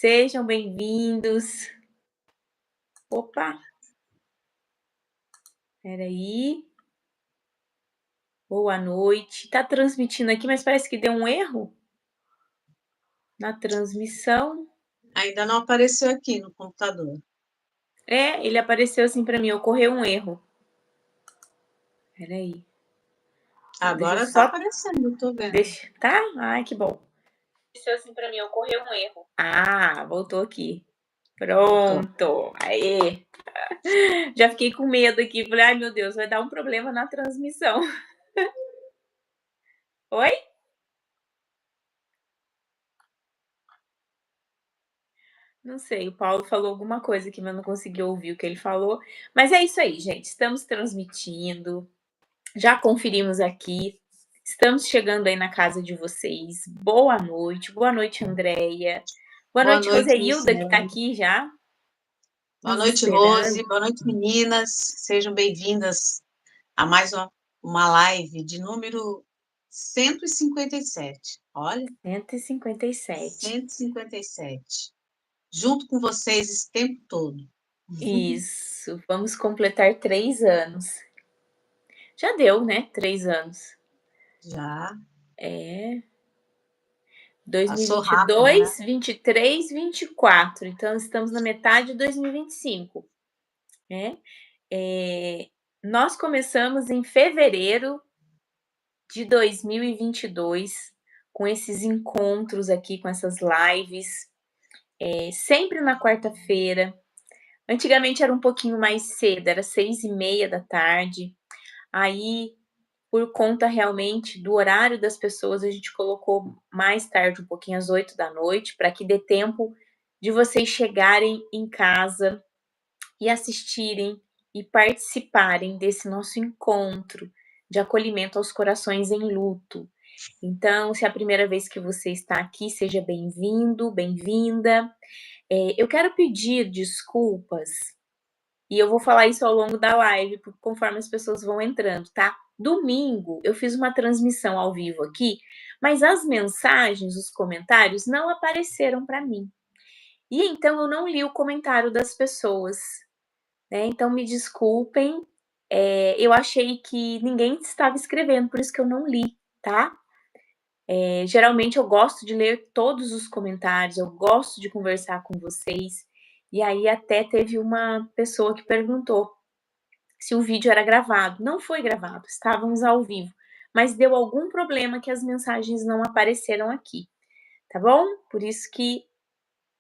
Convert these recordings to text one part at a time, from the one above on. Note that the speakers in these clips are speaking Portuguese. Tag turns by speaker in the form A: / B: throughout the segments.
A: Sejam bem-vindos. Opa, espera aí. Boa noite. Tá transmitindo aqui, mas parece que deu um erro na transmissão.
B: Ainda não apareceu aqui no computador.
A: Ele apareceu assim para mim, ocorreu um erro. Espera aí.
B: Agora
A: Deixa
B: tá
A: eu só...
B: aparecendo, tô vendo.
A: Tá? Ai, que bom. Apareceu assim para mim, ocorreu um erro. Ah, voltou aqui. Pronto. Aê. Já fiquei com medo aqui. Falei, ai meu Deus, vai dar um problema na transmissão. Oi? Não sei, o Paulo falou alguma coisa aqui, mas eu não consegui ouvir o que ele falou. Mas é isso aí, gente. Estamos transmitindo. Já conferimos aqui. Estamos chegando aí na casa de vocês. Boa noite. Boa noite, Andréia. Boa
B: Boa
A: noite,
B: noite,
A: Roseilda, que está
B: Luciane.
A: aqui já
B: Boa
A: nos
B: noite, Rose.
A: esperando.
B: Boa noite, meninas. Sejam bem-vindas a mais uma live de número 157. Olha,
A: 157.
B: 157. Junto com vocês esse tempo todo.
A: Isso. Vamos completar 3 anos. Já deu, né? 3 anos.
B: Já.
A: É.
B: Passou rápido,
A: 2022,
B: né?
A: 23, 24. Então, estamos na metade de 2025, né? Nós começamos em fevereiro de 2022 com esses encontros aqui, com essas lives, sempre na quarta-feira. Antigamente era um pouquinho mais cedo, era 6h30 da tarde. Aí, por conta realmente do horário das pessoas, a gente colocou mais tarde, um pouquinho às 8 da noite, para que dê tempo de vocês chegarem em casa e assistirem e participarem desse nosso encontro de acolhimento aos corações em luto. Então, se é a primeira vez que você está aqui, seja bem-vindo, bem-vinda. Eu quero pedir desculpas, e eu vou falar isso ao longo da live, conforme as pessoas vão entrando, tá? Domingo, eu fiz uma transmissão ao vivo aqui, mas as mensagens, os comentários não apareceram para mim. E então eu não li o comentário das pessoas, né? Então me desculpem, eu achei que ninguém estava escrevendo, por isso que eu não li, tá? Geralmente eu gosto de ler todos os comentários, eu gosto de conversar com vocês. E aí até teve uma pessoa que perguntou se o vídeo era gravado. Não foi gravado, estávamos ao vivo, mas deu algum problema que as mensagens não apareceram aqui, tá bom? Por isso que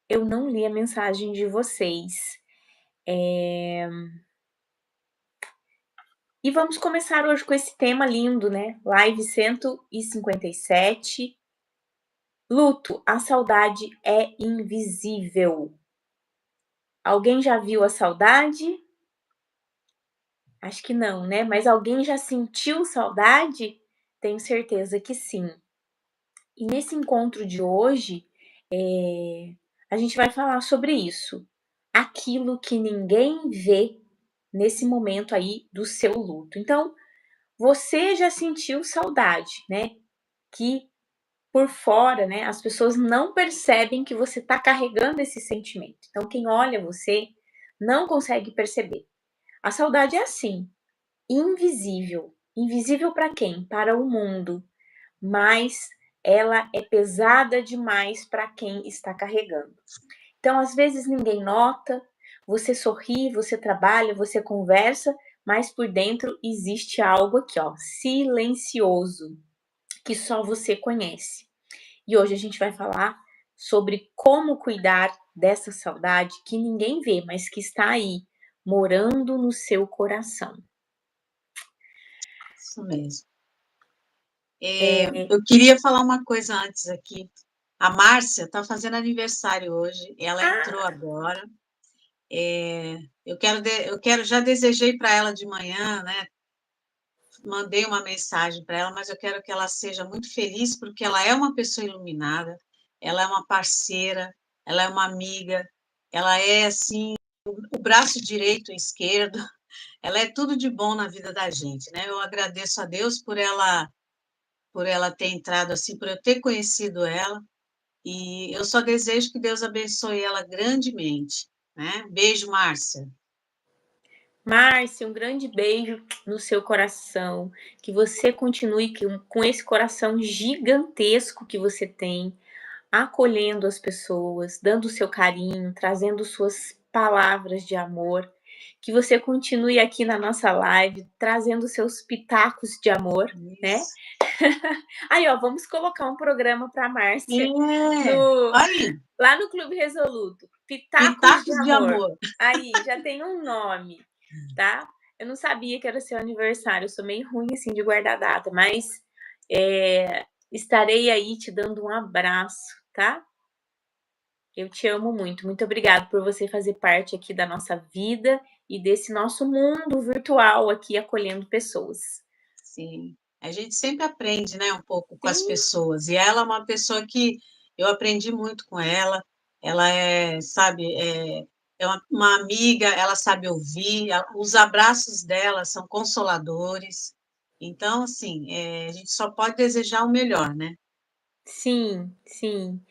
A: eu não li a mensagem de vocês. E vamos começar hoje com esse tema lindo, né? Live 157. Luto, a saudade é invisível. Alguém já viu a saudade? Acho que não, né? Mas alguém já sentiu saudade? Tenho certeza que sim. E nesse encontro de hoje, a gente vai falar sobre isso. Aquilo que ninguém vê nesse momento aí do seu luto. Então, você já sentiu saudade, né? Que por fora, né, as pessoas não percebem que você está carregando esse sentimento. Então, quem olha você não consegue perceber. A saudade é assim, invisível. Invisível para quem? Para o mundo. Mas ela é pesada demais para quem está carregando. Então, às vezes ninguém nota, você sorri, você trabalha, você conversa, mas por dentro existe algo aqui, ó, silencioso, que só você conhece. E hoje a gente vai falar sobre como cuidar dessa saudade que ninguém vê, mas que está aí, morando no seu coração.
B: Isso mesmo. Eu queria falar uma coisa antes aqui. A Márcia está fazendo aniversário hoje, ela entrou
A: Ah,
B: agora. Já desejei para ela de manhã, né? Mandei uma mensagem para ela, mas eu quero que ela seja muito feliz, porque ela é uma pessoa iluminada, ela é uma parceira, ela é uma amiga, ela é, assim, o braço direito e esquerdo, ela é tudo de bom na vida da gente, né? Eu agradeço a Deus por ela ter entrado assim, por eu ter conhecido ela, E eu só desejo que Deus abençoe ela grandemente, né? Beijo, Márcia.
A: Márcia, um grande beijo no seu coração. Que você continue com esse coração gigantesco que você tem, acolhendo as pessoas, dando o seu carinho, trazendo suas palavras de amor. Que você continue aqui na nossa live, trazendo seus pitacos de amor, né?
B: Isso.
A: Aí, ó, vamos colocar um programa para Márcia
B: É,
A: no,
B: aí,
A: lá no Clube Resoluto. Pitacos de
B: pitacos de
A: amor.
B: amor.
A: Aí, já tem um nome, tá? Eu não sabia que era seu aniversário, eu sou meio ruim assim de guardar data, mas estarei aí te dando um abraço, tá? Eu te amo muito. Muito obrigada por você fazer parte aqui da nossa vida e desse nosso mundo virtual aqui acolhendo pessoas.
B: Sim, a gente sempre aprende, né, um pouco com as
A: Sim,
B: pessoas. E ela é uma pessoa que eu aprendi muito com ela. Ela é, sabe, é uma amiga, ela sabe ouvir, os abraços dela são consoladores. Então, assim, a gente só pode desejar o melhor, né?
A: sim, sim.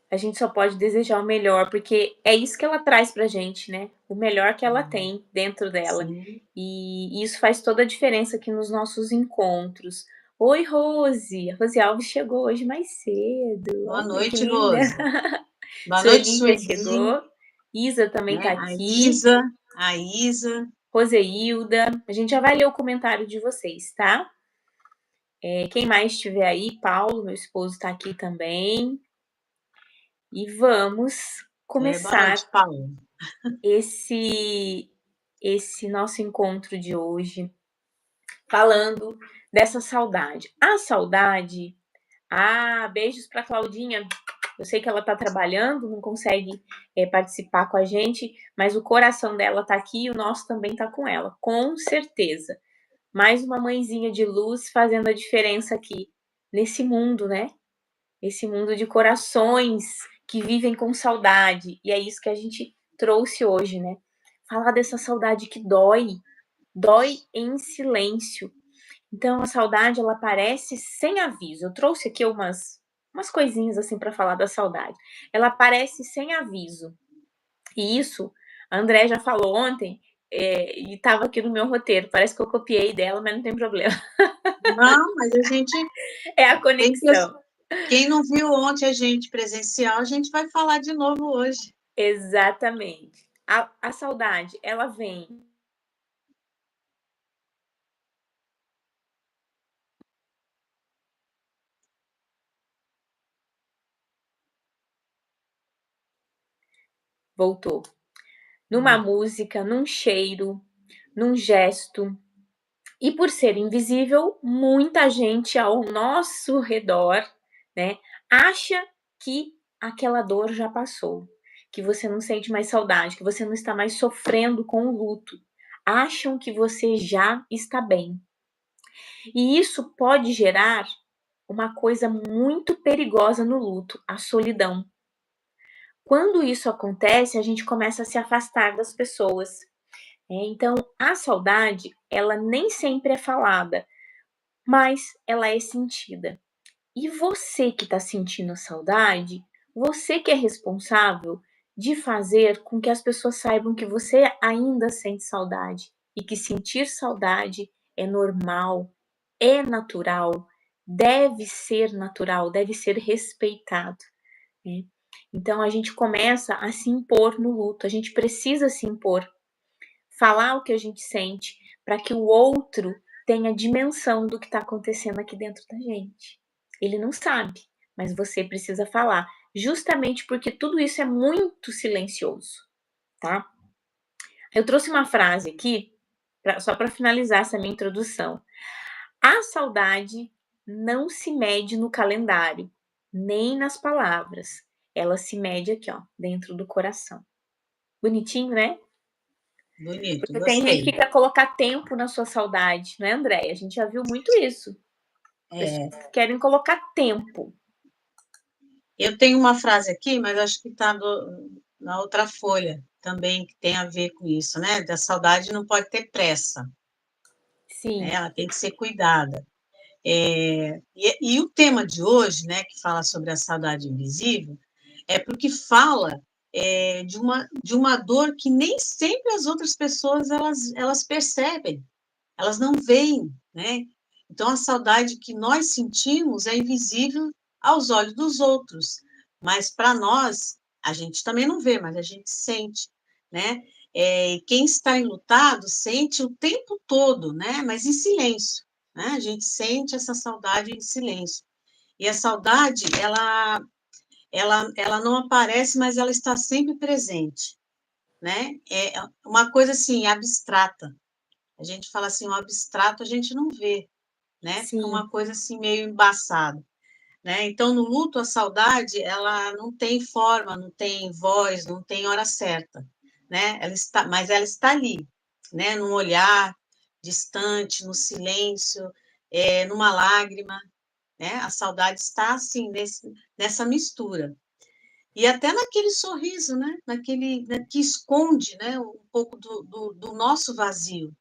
A: A gente só pode desejar o melhor, porque é isso que ela traz pra gente, né? O melhor que ela tem dentro dela.
B: Sim.
A: E isso faz toda a diferença aqui nos nossos encontros. Oi, Rose! A Rose Alves chegou hoje mais cedo.
B: Boa
A: Olha que
B: noite,
A: linda!
B: Rose. Boa noite,
A: Sueli já
B: Sueli,
A: chegou. Isa também tá
B: né?
A: aqui.
B: A Isa,
A: Roseilda. A gente já vai ler o comentário de vocês, tá? Quem mais estiver aí, Paulo, meu esposo, tá aqui também. E vamos
B: boa
A: começar
B: noite, Paulo.
A: esse esse nosso encontro de hoje falando dessa saudade. A saudade, beijos para Claudinha. Eu sei que ela tá trabalhando, não consegue participar com a gente, mas o coração dela tá aqui e o nosso também tá com ela, com certeza. Mais uma mãezinha de luz fazendo a diferença aqui nesse mundo, né? Esse mundo de corações que vivem com saudade. E é isso que a gente trouxe hoje, né? Falar dessa saudade que dói, dói em silêncio. Então a saudade ela aparece sem aviso. Eu trouxe aqui umas coisinhas assim para falar da saudade. Ela aparece sem aviso. E isso a André já falou ontem e estava aqui no meu roteiro. Parece que eu copiei dela, mas não tem problema.
B: Não, mas a gente
A: É a
B: tem que.
A: conexão.
B: Quem não viu ontem a gente presencial, a gente vai falar de novo hoje.
A: Exatamente. A saudade, ela vem. Voltou. Numa música, num cheiro, num gesto. E por ser invisível, muita gente ao nosso redor, né, acha que aquela dor já passou, que você não sente mais saudade, que você não está mais sofrendo com o luto. Acham que você já está bem. E isso pode gerar uma coisa muito perigosa no luto, a solidão. Quando isso acontece, a gente começa a se afastar das pessoas. Então, a saudade, ela nem sempre é falada, mas ela é sentida. E você que está sentindo saudade, você que é responsável de fazer com que as pessoas saibam que você ainda sente saudade e que sentir saudade é normal, é natural, deve ser respeitado. Né? Então a gente começa a se impor no luto, a gente precisa se impor, falar o que a gente sente, para que o outro tenha dimensão do que está acontecendo aqui dentro da gente. Ele não sabe, mas você precisa falar, justamente porque tudo isso é muito silencioso, tá? Eu trouxe uma frase aqui, só para finalizar essa minha introdução. A saudade não se mede no calendário, nem nas palavras. Ela se mede aqui, ó, dentro do coração. Bonitinho, né?
B: Bonito,
A: Porque tem gente que
B: gostei.
A: quer colocar tempo na sua saudade, não é, Andréia? A gente já viu muito isso. Pessoas
B: É,
A: que querem colocar tempo.
B: eu tenho uma frase aqui, mas acho que está na outra folha também, que tem a ver com isso, né? Da saudade não pode ter pressa, né?
A: Sim,
B: Ela tem que ser cuidada. E o tema de hoje, né, que fala sobre a saudade invisível, é porque fala de uma dor que nem sempre as outras pessoas elas percebem, elas não veem, né? Então a saudade que nós sentimos é invisível aos olhos dos outros, mas para nós a gente também não vê, mas a gente sente, né? Quem está enlutado sente o tempo todo, né? Mas em silêncio, né? A gente sente essa saudade em silêncio. E a saudade, ela não aparece, mas ela está sempre presente, né? É uma coisa assim abstrata. A gente fala assim, o abstrato a gente não vê, né? Fica
A: Sim,
B: uma coisa assim meio embaçada, né? Então, no luto, a saudade, ela não tem forma, não tem voz, não tem hora certa, né? Mas ela está ali, né? Num olhar distante, no silêncio, numa lágrima, né? A saudade está assim nessa mistura. E até naquele sorriso, né? Que esconde, né? Um pouco do nosso vazio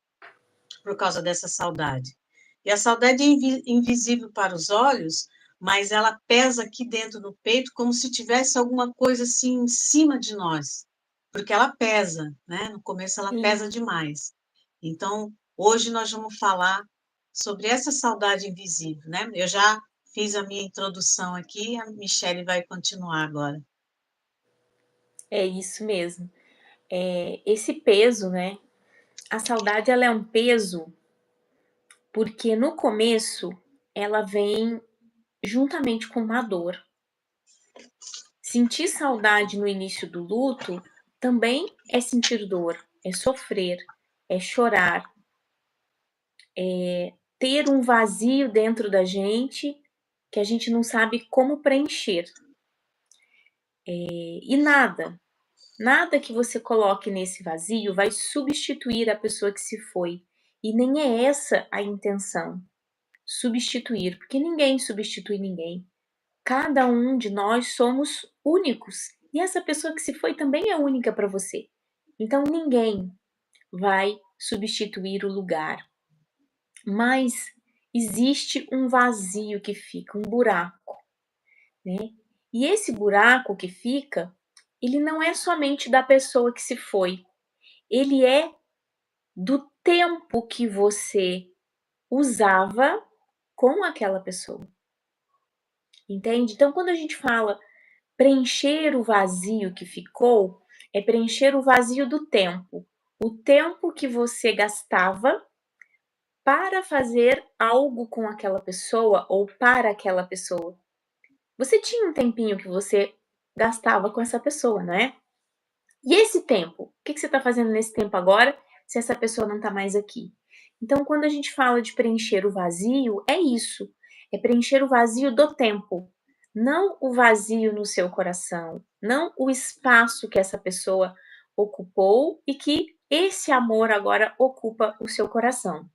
B: por causa dessa saudade. E a saudade é invisível para os olhos, mas ela pesa aqui dentro do peito como se tivesse alguma coisa assim em cima de nós, porque ela pesa, né? No começo ela
A: sim.
B: pesa demais. Então, hoje nós vamos falar sobre essa saudade invisível, né? Eu já fiz a minha introdução aqui, a Michelle vai continuar agora.
A: É isso mesmo. Esse peso, né? A saudade ela é um peso porque no começo ela vem juntamente com uma dor. Sentir saudade no início do luto também é sentir dor, é sofrer, é chorar, ter um vazio dentro da gente que a gente não sabe como preencher. E nada que você coloque nesse vazio vai substituir a pessoa que se foi. E nem é essa a intenção, substituir, porque ninguém substitui ninguém. Cada um de nós somos únicos. E essa pessoa que se foi também é única para você. Então ninguém vai substituir o lugar. Mas existe um vazio que fica, um buraco, né? E esse buraco que fica, ele não é somente da pessoa que se foi, ele é do tempo que você usava com aquela pessoa, entende? Então, quando a gente fala preencher o vazio que ficou, é preencher o vazio do tempo. O tempo que você gastava para fazer algo com aquela pessoa ou para aquela pessoa. Você tinha um tempinho que você gastava com essa pessoa, não é? E esse tempo? O que você está fazendo nesse tempo agora, se essa pessoa não está mais aqui? Então, quando a gente fala de preencher o vazio, é isso. É preencher o vazio do tempo, não o vazio no seu coração, não o espaço que essa pessoa ocupou e que esse amor agora ocupa o seu coração,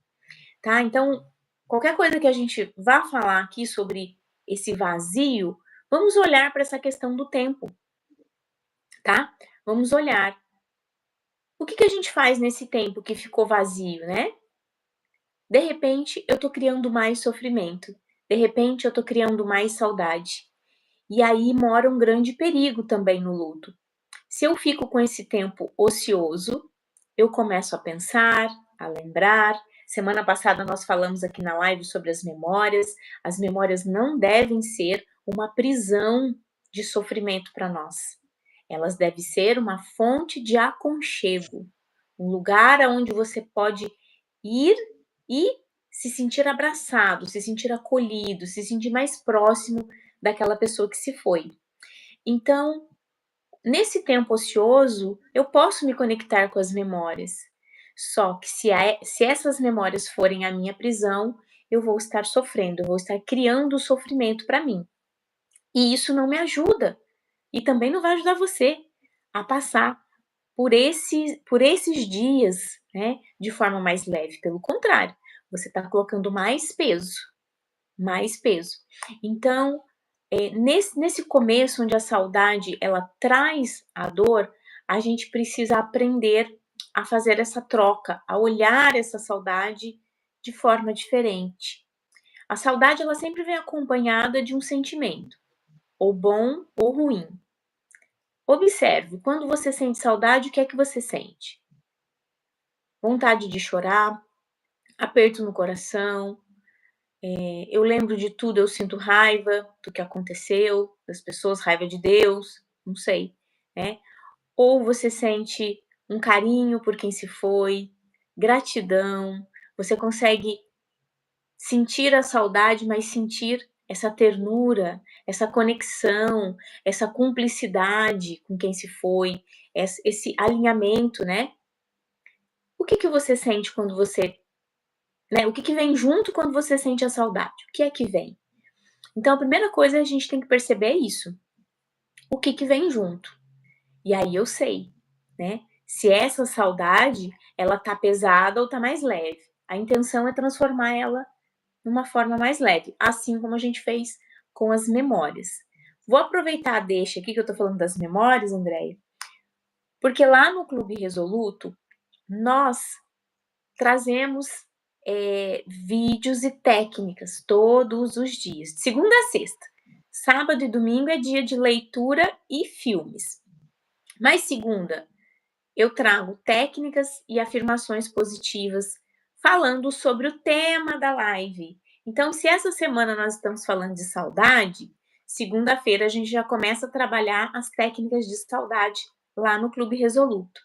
A: tá? Então, qualquer coisa que a gente vá falar aqui sobre esse vazio, vamos olhar para essa questão do tempo, tá? Vamos olhar o que a gente faz nesse tempo que ficou vazio, né? De repente, eu tô criando mais sofrimento. De repente, eu tô criando mais saudade. E aí mora um grande perigo também no luto. Se eu fico com esse tempo ocioso, eu começo a pensar, a lembrar. Semana passada nós falamos aqui na live sobre as memórias. As memórias não devem ser uma prisão de sofrimento para nós. Elas devem ser uma fonte de aconchego, um lugar aonde você pode ir e se sentir abraçado, se sentir acolhido, se sentir mais próximo daquela pessoa que se foi. Então, nesse tempo ocioso, eu posso me conectar com as memórias. Só que se essas memórias forem a minha prisão, eu vou estar sofrendo, eu vou estar criando sofrimento para mim. E isso não me ajuda. E também não vai ajudar você a passar por esses dias, né, de forma mais leve. Pelo contrário, você está colocando mais peso, mais peso. Então, nesse começo, onde a saudade ela traz a dor, a gente precisa aprender a fazer essa troca, a olhar essa saudade de forma diferente, A saudade, ela sempre vem acompanhada de um sentimento, ou bom ou ruim. Observe, quando você sente saudade, o que é que você sente? Vontade de chorar, aperto no coração, eu lembro de tudo, eu sinto raiva do que aconteceu, das pessoas, raiva de Deus, não sei, né? Ou você sente um carinho por quem se foi, gratidão, você consegue sentir a saudade, mas sentir essa ternura, essa conexão, essa cumplicidade com quem se foi, esse alinhamento, né? O que que você sente quando você, né? O que que vem junto quando você sente a saudade? O que é que vem? Então, a primeira coisa a gente tem que perceber é isso. O que que vem junto? E aí eu sei, né? Se essa saudade, ela tá pesada ou tá mais leve. A intenção é transformar ela numa forma mais leve, assim como a gente fez com as memórias. Vou aproveitar a deixa aqui que eu tô falando das memórias, Andréia, porque lá no Clube Resoluto, nós trazemos vídeos e técnicas todos os dias, de segunda a sexta. Sábado e domingo é dia de leitura e filmes. Mas segunda, eu trago técnicas e afirmações positivas falando sobre o tema da live. Então, se essa semana nós estamos falando de saudade, segunda-feira a gente já começa a trabalhar as técnicas de saudade lá no Clube Resoluto.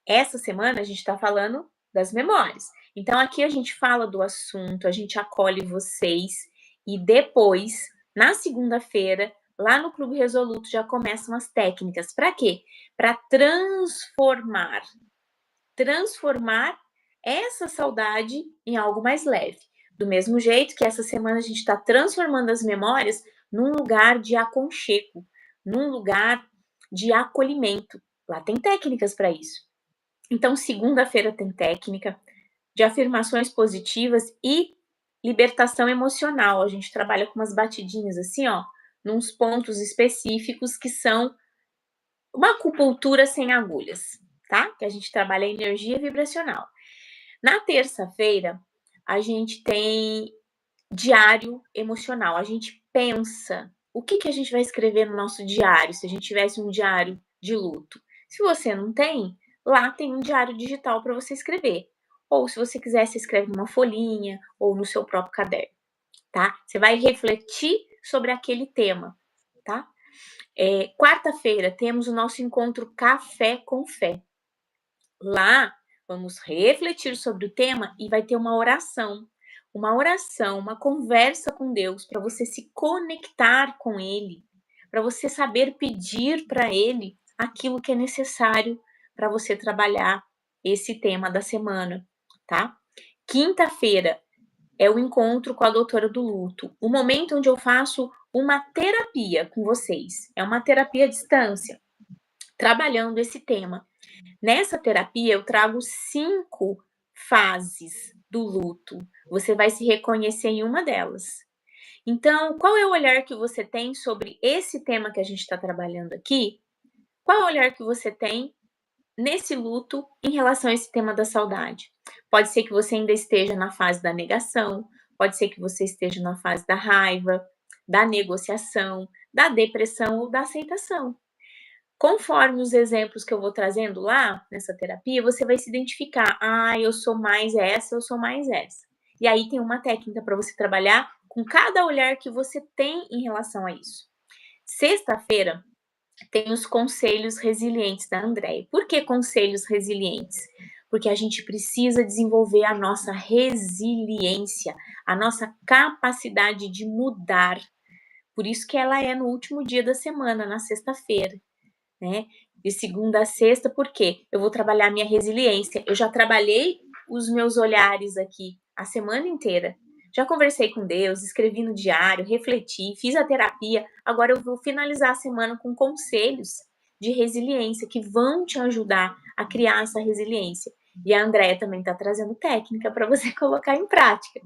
A: Essa semana a gente está falando das memórias. Então, aqui a gente fala do assunto, a gente acolhe vocês e depois, na segunda-feira, lá no Clube Resoluto já começam as técnicas. Para quê? Para transformar essa saudade em algo mais leve. Do mesmo jeito que essa semana a gente está transformando as memórias num lugar de aconchego, num lugar de acolhimento. Lá tem técnicas para isso. Então, segunda-feira tem técnica de afirmações positivas e libertação emocional. A gente trabalha com umas batidinhas assim, ó, nos pontos específicos que são uma acupuntura sem agulhas, tá? Que a gente trabalha a energia vibracional. Na terça-feira, a gente tem diário emocional. A gente pensa o que a gente vai escrever no nosso diário, se a gente tivesse um diário de luto. Se você não tem, lá tem um diário digital para você escrever. Ou se você quiser, você escreve numa folhinha ou no seu próprio caderno, tá? Você vai refletir sobre aquele tema, tá? Quarta-feira temos o nosso encontro Café com Fé. Lá vamos refletir sobre o tema e vai ter uma oração, uma conversa com Deus para você se conectar com Ele, para você saber pedir para Ele aquilo que é necessário para você trabalhar esse tema da semana, tá? Quinta-feira é o encontro com a doutora do luto, o momento onde eu faço uma terapia com vocês. É uma terapia à distância, trabalhando esse tema. Nessa terapia, eu trago 5 fases do luto. Você vai se reconhecer em uma delas. Então, qual é o olhar que você tem sobre esse tema que a gente está trabalhando aqui? Qual é o olhar que você tem nesse luto em relação a esse tema da saudade? Pode ser que você ainda esteja na fase da negação, pode ser que você esteja na fase da raiva, da negociação, da depressão ou da aceitação. Conforme os exemplos que eu vou trazendo lá nessa terapia, você vai se identificar. Ah, eu sou mais essa, eu sou mais essa. E aí tem uma técnica para você trabalhar com cada olhar que você tem em relação a isso. Sexta-feira tem os conselhos resilientes da Andréia. Por que conselhos resilientes? Porque a gente precisa desenvolver a nossa resiliência, a nossa capacidade de mudar. Por isso que ela é no último dia da semana, na sexta-feira, né? De segunda a sexta, porque eu vou trabalhar a minha resiliência. Eu já trabalhei os meus olhares aqui a semana inteira. Já conversei com Deus, escrevi no diário, refleti, fiz a terapia. Agora eu vou finalizar a semana com conselhos de resiliência que vão te ajudar a criar essa resiliência. E a Andréia também está trazendo técnica para você colocar em prática.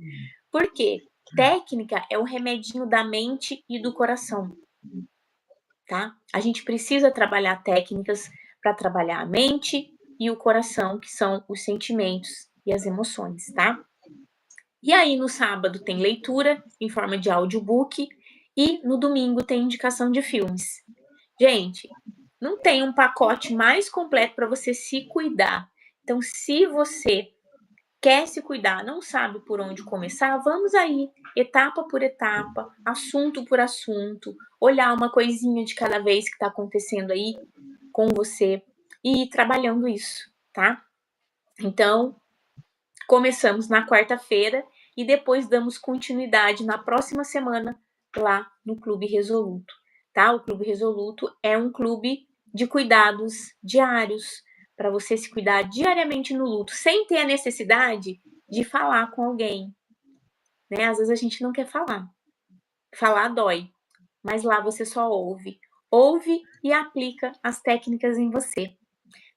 A: Por quê? Técnica é o remedinho da mente e do coração, tá? A gente precisa trabalhar técnicas para trabalhar a mente e o coração, que são os sentimentos e as emoções, tá? E aí, no sábado, tem leitura em forma de audiobook e no domingo tem indicação de filmes. Gente, não tem um pacote mais completo para você se cuidar. Então, se você quer se cuidar, não sabe por onde começar, vamos aí, etapa por etapa, assunto por assunto, olhar uma coisinha de cada vez que está acontecendo aí com você e ir trabalhando isso, tá? Então, começamos na quarta-feira e depois damos continuidade na próxima semana lá no Clube Resoluto, tá? O Clube Resoluto é um clube de cuidados diários para você se cuidar diariamente no luto, sem ter a necessidade de falar com alguém, né? Às vezes a gente não quer falar. Falar dói, mas lá você só ouve. Ouve e aplica as técnicas em você,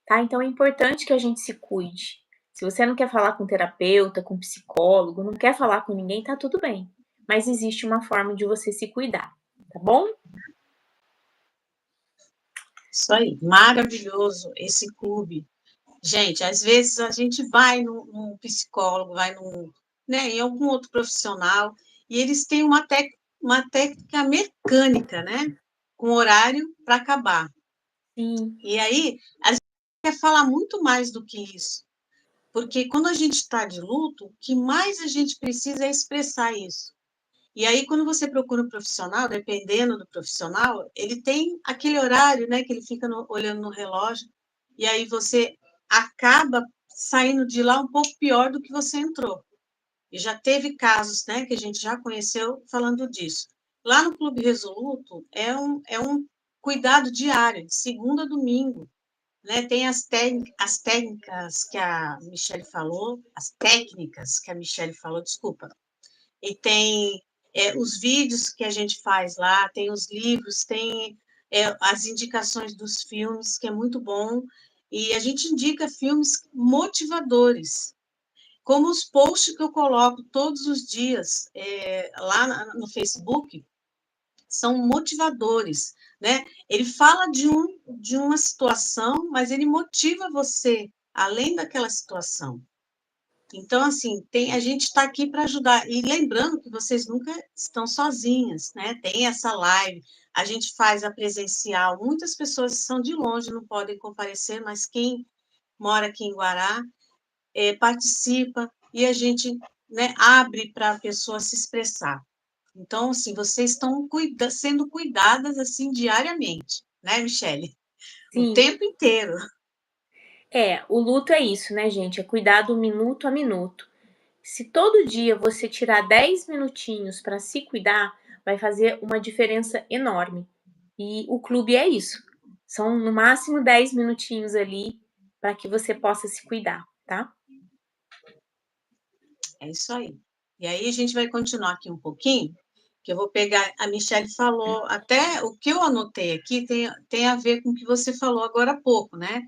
A: tá? Então é importante que a gente se cuide. Se você não quer falar com terapeuta, com psicólogo, não quer falar com ninguém, tá tudo bem. Mas existe uma forma de você se cuidar, tá bom?
B: Isso aí, maravilhoso esse clube. Gente, às vezes a gente vai num psicólogo, vai né, em algum outro profissional, e eles têm uma técnica mecânica, né? Com horário para acabar.
A: Sim,
B: E aí, a gente quer falar muito mais do que isso. Porque quando a gente está de luto, o que mais a gente precisa é expressar isso. E aí, quando você procura um profissional, dependendo do profissional, ele tem aquele horário, né, que ele fica olhando no relógio, e aí você acaba saindo de lá um pouco pior do que você entrou. E já teve casos, né, que a gente já conheceu falando disso. Lá no Clube Resoluto, é um cuidado diário, de segunda a domingo, né? Tem as técnicas que a Michelle falou, as técnicas que a Michelle falou, desculpa, e tem os vídeos que a gente faz lá, tem os livros, tem as indicações dos filmes, que é muito bom, e a gente indica filmes motivadores, como os posts que eu coloco todos os dias lá no Facebook, são motivadores, né? Ele fala de uma situação, mas ele motiva você além daquela situação. Então, assim, a gente está aqui para ajudar. E lembrando que vocês nunca estão sozinhas, né? Tem essa live, a gente faz a presencial. Muitas pessoas são de longe, não podem comparecer, mas quem mora aqui em Guará participa e a gente, né, abre para a pessoa se expressar. Então, assim, vocês estão sendo cuidadas assim diariamente, né, Michele? O
A: sim.
B: tempo inteiro.
A: O luto é isso, né, gente? É cuidado minuto a minuto. Se todo dia você tirar 10 minutinhos para se cuidar, vai fazer uma diferença enorme. E o clube é isso. São no máximo 10 minutinhos ali para que você possa se cuidar, tá?
B: É isso aí. E aí a gente vai continuar aqui um pouquinho, que eu vou pegar, a Michelle falou, até o que eu anotei aqui tem a ver com o que você falou agora há pouco, né?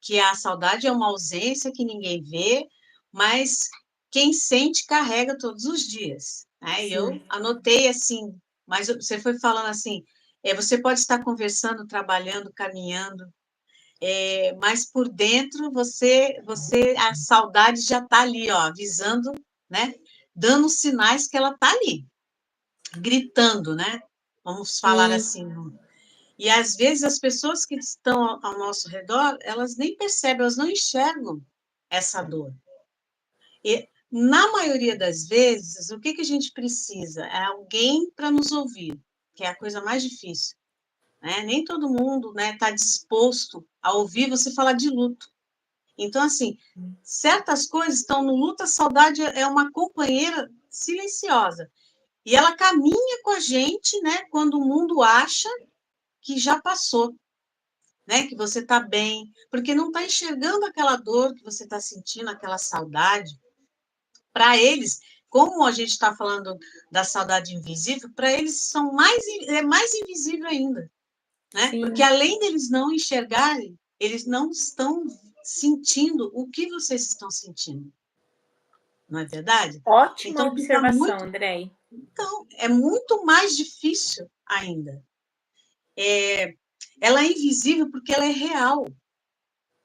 B: Que a saudade é uma ausência que ninguém vê, mas quem sente carrega todos os dias. Né? E eu
A: Sim.
B: anotei assim, mas você foi falando assim, você pode estar conversando, trabalhando, caminhando, mas por dentro a saudade já está ali, ó, avisando, né? Dando sinais que ela está ali, gritando, né? Vamos falar
A: Sim,
B: assim. E às vezes as pessoas que estão ao nosso redor, elas nem percebem, elas não enxergam essa dor. E na maioria das vezes, o que a gente precisa? É alguém para nos ouvir, que é a coisa mais difícil. Né? Nem todo mundo está disposto a ouvir você falar de luto. Então, assim, certas coisas estão no luto, a saudade é uma companheira silenciosa. E ela caminha com a gente, né, quando o mundo acha que já passou, né, que você está bem, porque não está enxergando aquela dor que você está sentindo, aquela saudade. Para eles, como a gente está falando da saudade invisível, para eles é mais invisível ainda, né? Porque
A: sim.
B: além deles não enxergarem, eles não estão sentindo o que vocês estão sentindo. Não é verdade?
A: Ótima
B: Então fica
A: observação,
B: muito,
A: Andrei.
B: então é muito mais difícil ainda. Ela é invisível porque ela é real,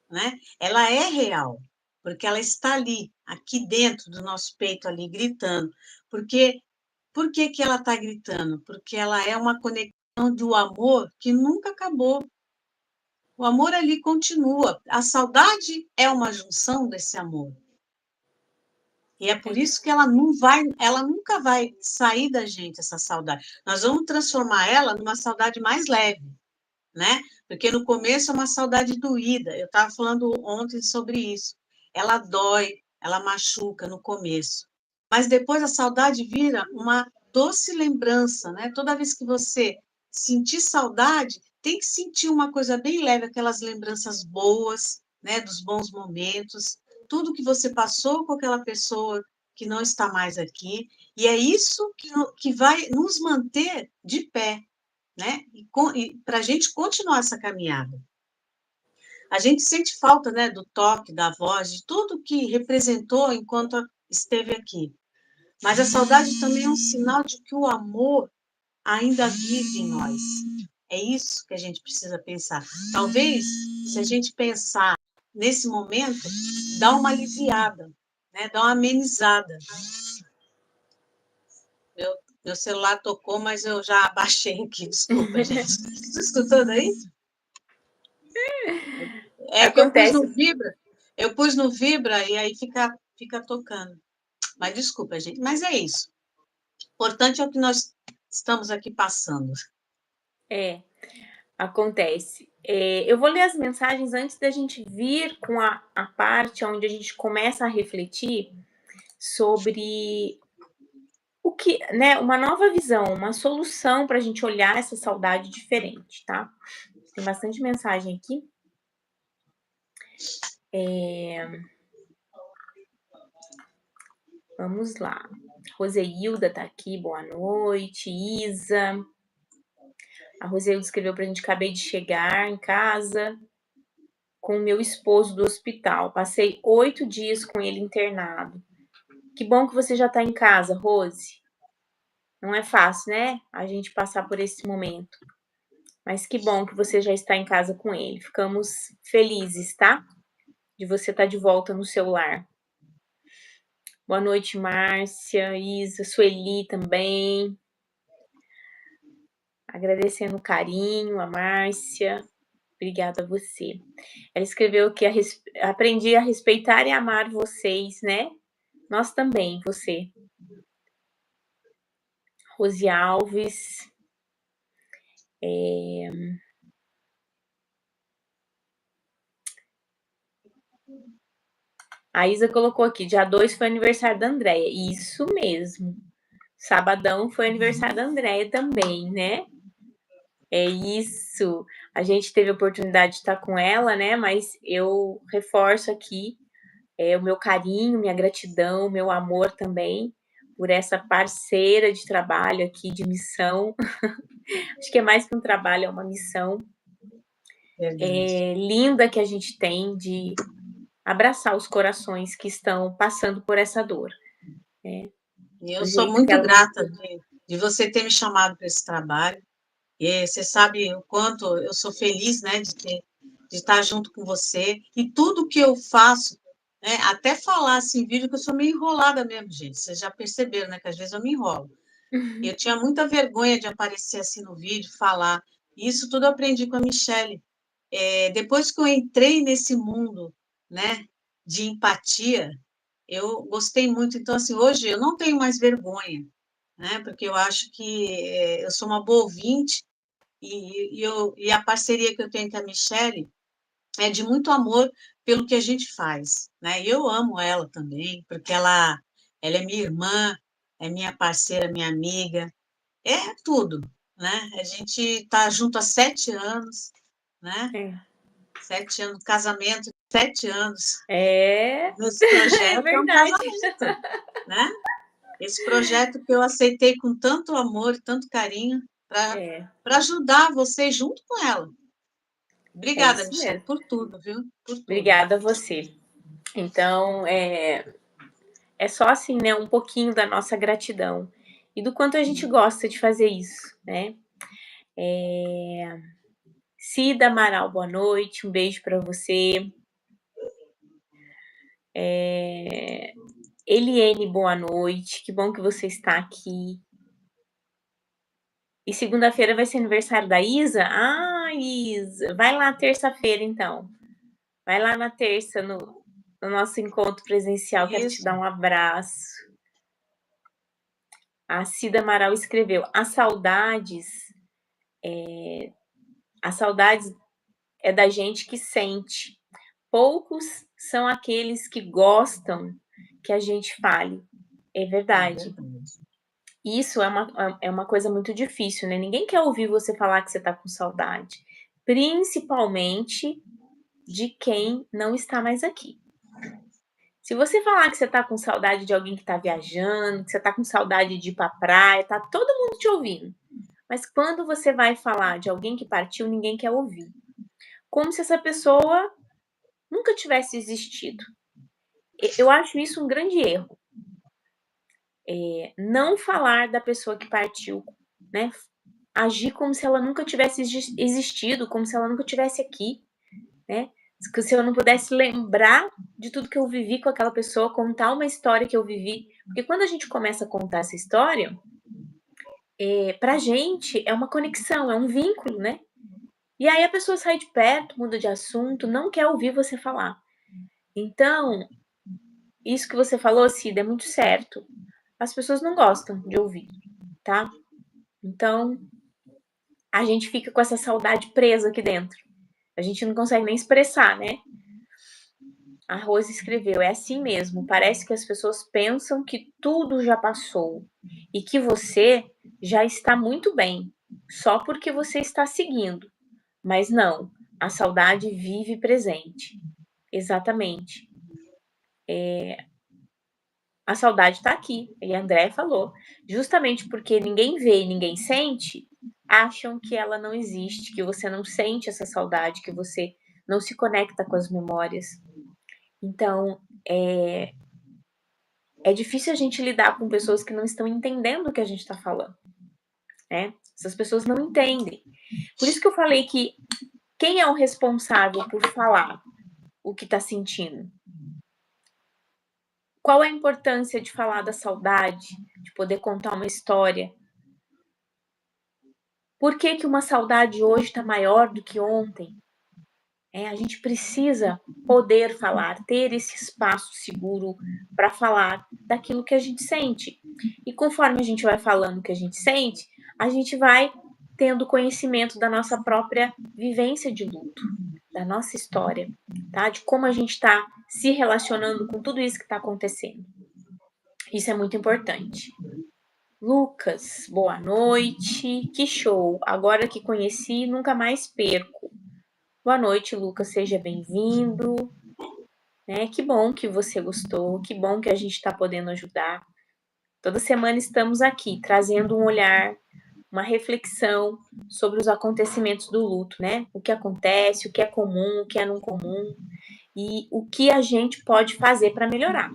B: né? Ela é real, porque ela está ali, aqui dentro do nosso peito, ali, gritando. Porque, por que que ela está gritando? Porque ela é uma conexão do amor que nunca acabou. O amor ali continua. A saudade é uma junção desse amor. E é
A: É
B: por isso
A: isso.
B: que ela não vai, ela nunca vai sair da gente, essa saudade. Nós vamos transformar ela numa saudade mais leve, né? Porque no começo é uma saudade doída. Eu estava falando ontem sobre isso. Ela dói, ela machuca no começo. Mas depois a saudade vira uma doce lembrança, né? Toda vez que você sentir saudade, tem que sentir uma coisa bem leve, aquelas lembranças boas, né? Dos bons momentos, tudo que você passou com aquela pessoa que não está mais aqui. E é isso que vai nos manter de pé, né? E para a gente continuar essa caminhada. A gente sente falta, né, do toque, da voz, de tudo que representou enquanto esteve aqui. Mas a saudade também é um sinal de que o amor ainda vive em nós. É isso que a gente precisa pensar. Talvez, se a gente pensar nesse momento, dá uma aliviada, né? Dá uma amenizada. Meu, meu celular tocou, mas eu já abaixei aqui. Desculpa, gente. Está escutando aí? É que
A: Acontece.
B: eu pus no vibra e aí fica tocando. Mas desculpa, gente. Mas é isso. O importante é o que nós estamos aqui passando.
A: É, acontece. Eu vou ler as mensagens antes da gente vir com a parte onde a gente começa a refletir sobre o que, né, uma nova visão, uma solução para a gente olhar essa saudade diferente, tá? Tem bastante mensagem aqui. Vamos lá. Roseilda tá aqui, boa noite. Isa. A Roseilda escreveu pra gente: acabei de chegar em casa com o meu esposo do hospital. Passei 8 dias com ele internado. Que bom que você já tá em casa, Rose. Não é fácil, né? A gente passar por esse momento. Mas que bom que você já está em casa com ele. Ficamos felizes, tá? De você estar de volta no seu lar. Boa noite, Márcia, Isa, Sueli também. Agradecendo o carinho, a Márcia. Obrigada a você. Ela escreveu que aprendi a respeitar e amar vocês, né? Nós também, você. Rose Alves. A Isa colocou aqui, dia 2 foi aniversário da Andréia. Isso mesmo. Sabadão foi aniversário da Andréia também, né? É isso. A gente teve a oportunidade de estar com ela, né? Mas eu reforço aqui o meu carinho, minha gratidão, meu amor também por essa parceira de trabalho aqui, de missão. Acho que é mais que um trabalho, é uma missão linda que a gente tem de abraçar os corações que estão passando por essa dor.
B: E eu
A: Do
B: sou
A: jeito que
B: muito
A: ela.
B: grata de você ter me chamado para esse trabalho. E você sabe o quanto eu sou feliz, né, de estar junto com você. E tudo que eu faço, né, até falar assim, vídeo, que eu sou meio enrolada mesmo, gente. Vocês já perceberam, né, que às vezes eu me enrolo. Eu tinha muita vergonha de aparecer assim no vídeo, falar. E isso tudo eu aprendi com a Michelle. Depois que eu entrei nesse mundo, né, de empatia, eu gostei muito. Então, assim, hoje eu não tenho mais vergonha, né, porque eu acho que eu sou uma boa ouvinte e a parceria que eu tenho com a Michelle é de muito amor pelo que a gente faz, né? E eu amo ela também, porque ela é minha irmã, é minha parceira, minha amiga, é tudo, né? A gente está junto há 7 anos, né?
A: É,
B: 7 anos, casamento, 7 anos.
A: é,
B: Nesse
A: é
B: projeto é um
A: verdade.
B: casamento, né? Esse projeto que eu aceitei com tanto amor e tanto carinho
A: É,
B: para ajudar você junto com ela.
A: é
B: Obrigada,
A: isso
B: Michelle,
A: mesmo.
B: por tudo, viu? Por tudo.
A: Obrigada a você. Então, é só assim, né, um pouquinho da nossa gratidão e do quanto a gente gosta de fazer isso, né? Cida Amaral, boa noite, um beijo para você. Eliene, boa noite. Que bom que você está aqui. E segunda-feira vai ser aniversário da Isa? Ah, Isa, vai lá terça-feira, então. Vai lá na terça, no nosso encontro presencial. Quero te
B: Isso.
A: dar um abraço. A Cida Amaral escreveu: as saudades é da gente que sente. Poucos são aqueles que gostam que a gente fale. É verdade. Isso é uma coisa muito difícil, né? Ninguém quer ouvir você falar que você tá com saudade. Principalmente de quem não está mais aqui. Se você falar que você tá com saudade de alguém que tá viajando, que você tá com saudade de ir pra praia, tá todo mundo te ouvindo. Mas quando você vai falar de alguém que partiu, ninguém quer ouvir. Como se essa pessoa nunca tivesse existido. Eu acho isso um grande erro. Não falar da pessoa que partiu, né? Agir como se ela nunca tivesse existido, como se ela nunca tivesse aqui, né? Se eu não pudesse lembrar de tudo que eu vivi com aquela pessoa, contar uma história que eu vivi. Porque quando a gente começa a contar essa história, pra gente é uma conexão, é um vínculo, né? E aí a pessoa sai de perto, muda de assunto, não quer ouvir você falar. Então, isso que você falou, Cida, é muito certo. As pessoas não gostam de ouvir, tá? Então, a gente fica com essa saudade presa aqui dentro. A gente não consegue nem expressar, né? A Rose escreveu: é assim mesmo, parece que as pessoas pensam que tudo já passou e que você já está muito bem, só porque você está seguindo. Mas não, a saudade vive presente. Exatamente. A saudade está aqui. E a André falou. Justamente porque ninguém vê e ninguém sente, acham que ela não existe, que você não sente essa saudade, que você não se conecta com as memórias. Então, é difícil a gente lidar com pessoas que não estão entendendo o que a gente está falando, né? Essas pessoas não entendem. Por isso que eu falei que quem é o responsável por falar o que está sentindo? Qual a importância de falar da saudade, de poder contar uma história? Por que que uma saudade hoje está maior do que ontem? A gente precisa poder falar, ter esse espaço seguro para falar daquilo que a gente sente. E conforme a gente vai falando o que a gente sente, a gente vai tendo conhecimento da nossa própria vivência de luto, da nossa história, tá? De como a gente está se relacionando com tudo isso que está acontecendo. Isso é muito importante. Lucas, boa noite. Que show! Agora que conheci, nunca mais perco. Boa noite, Lucas. Seja bem-vindo. Que bom que você gostou. Que bom que a gente está podendo ajudar. Toda semana estamos aqui trazendo um olhar, uma reflexão sobre os acontecimentos do luto, né? O que acontece, o que é comum, o que é não comum e o que a gente pode fazer para melhorar.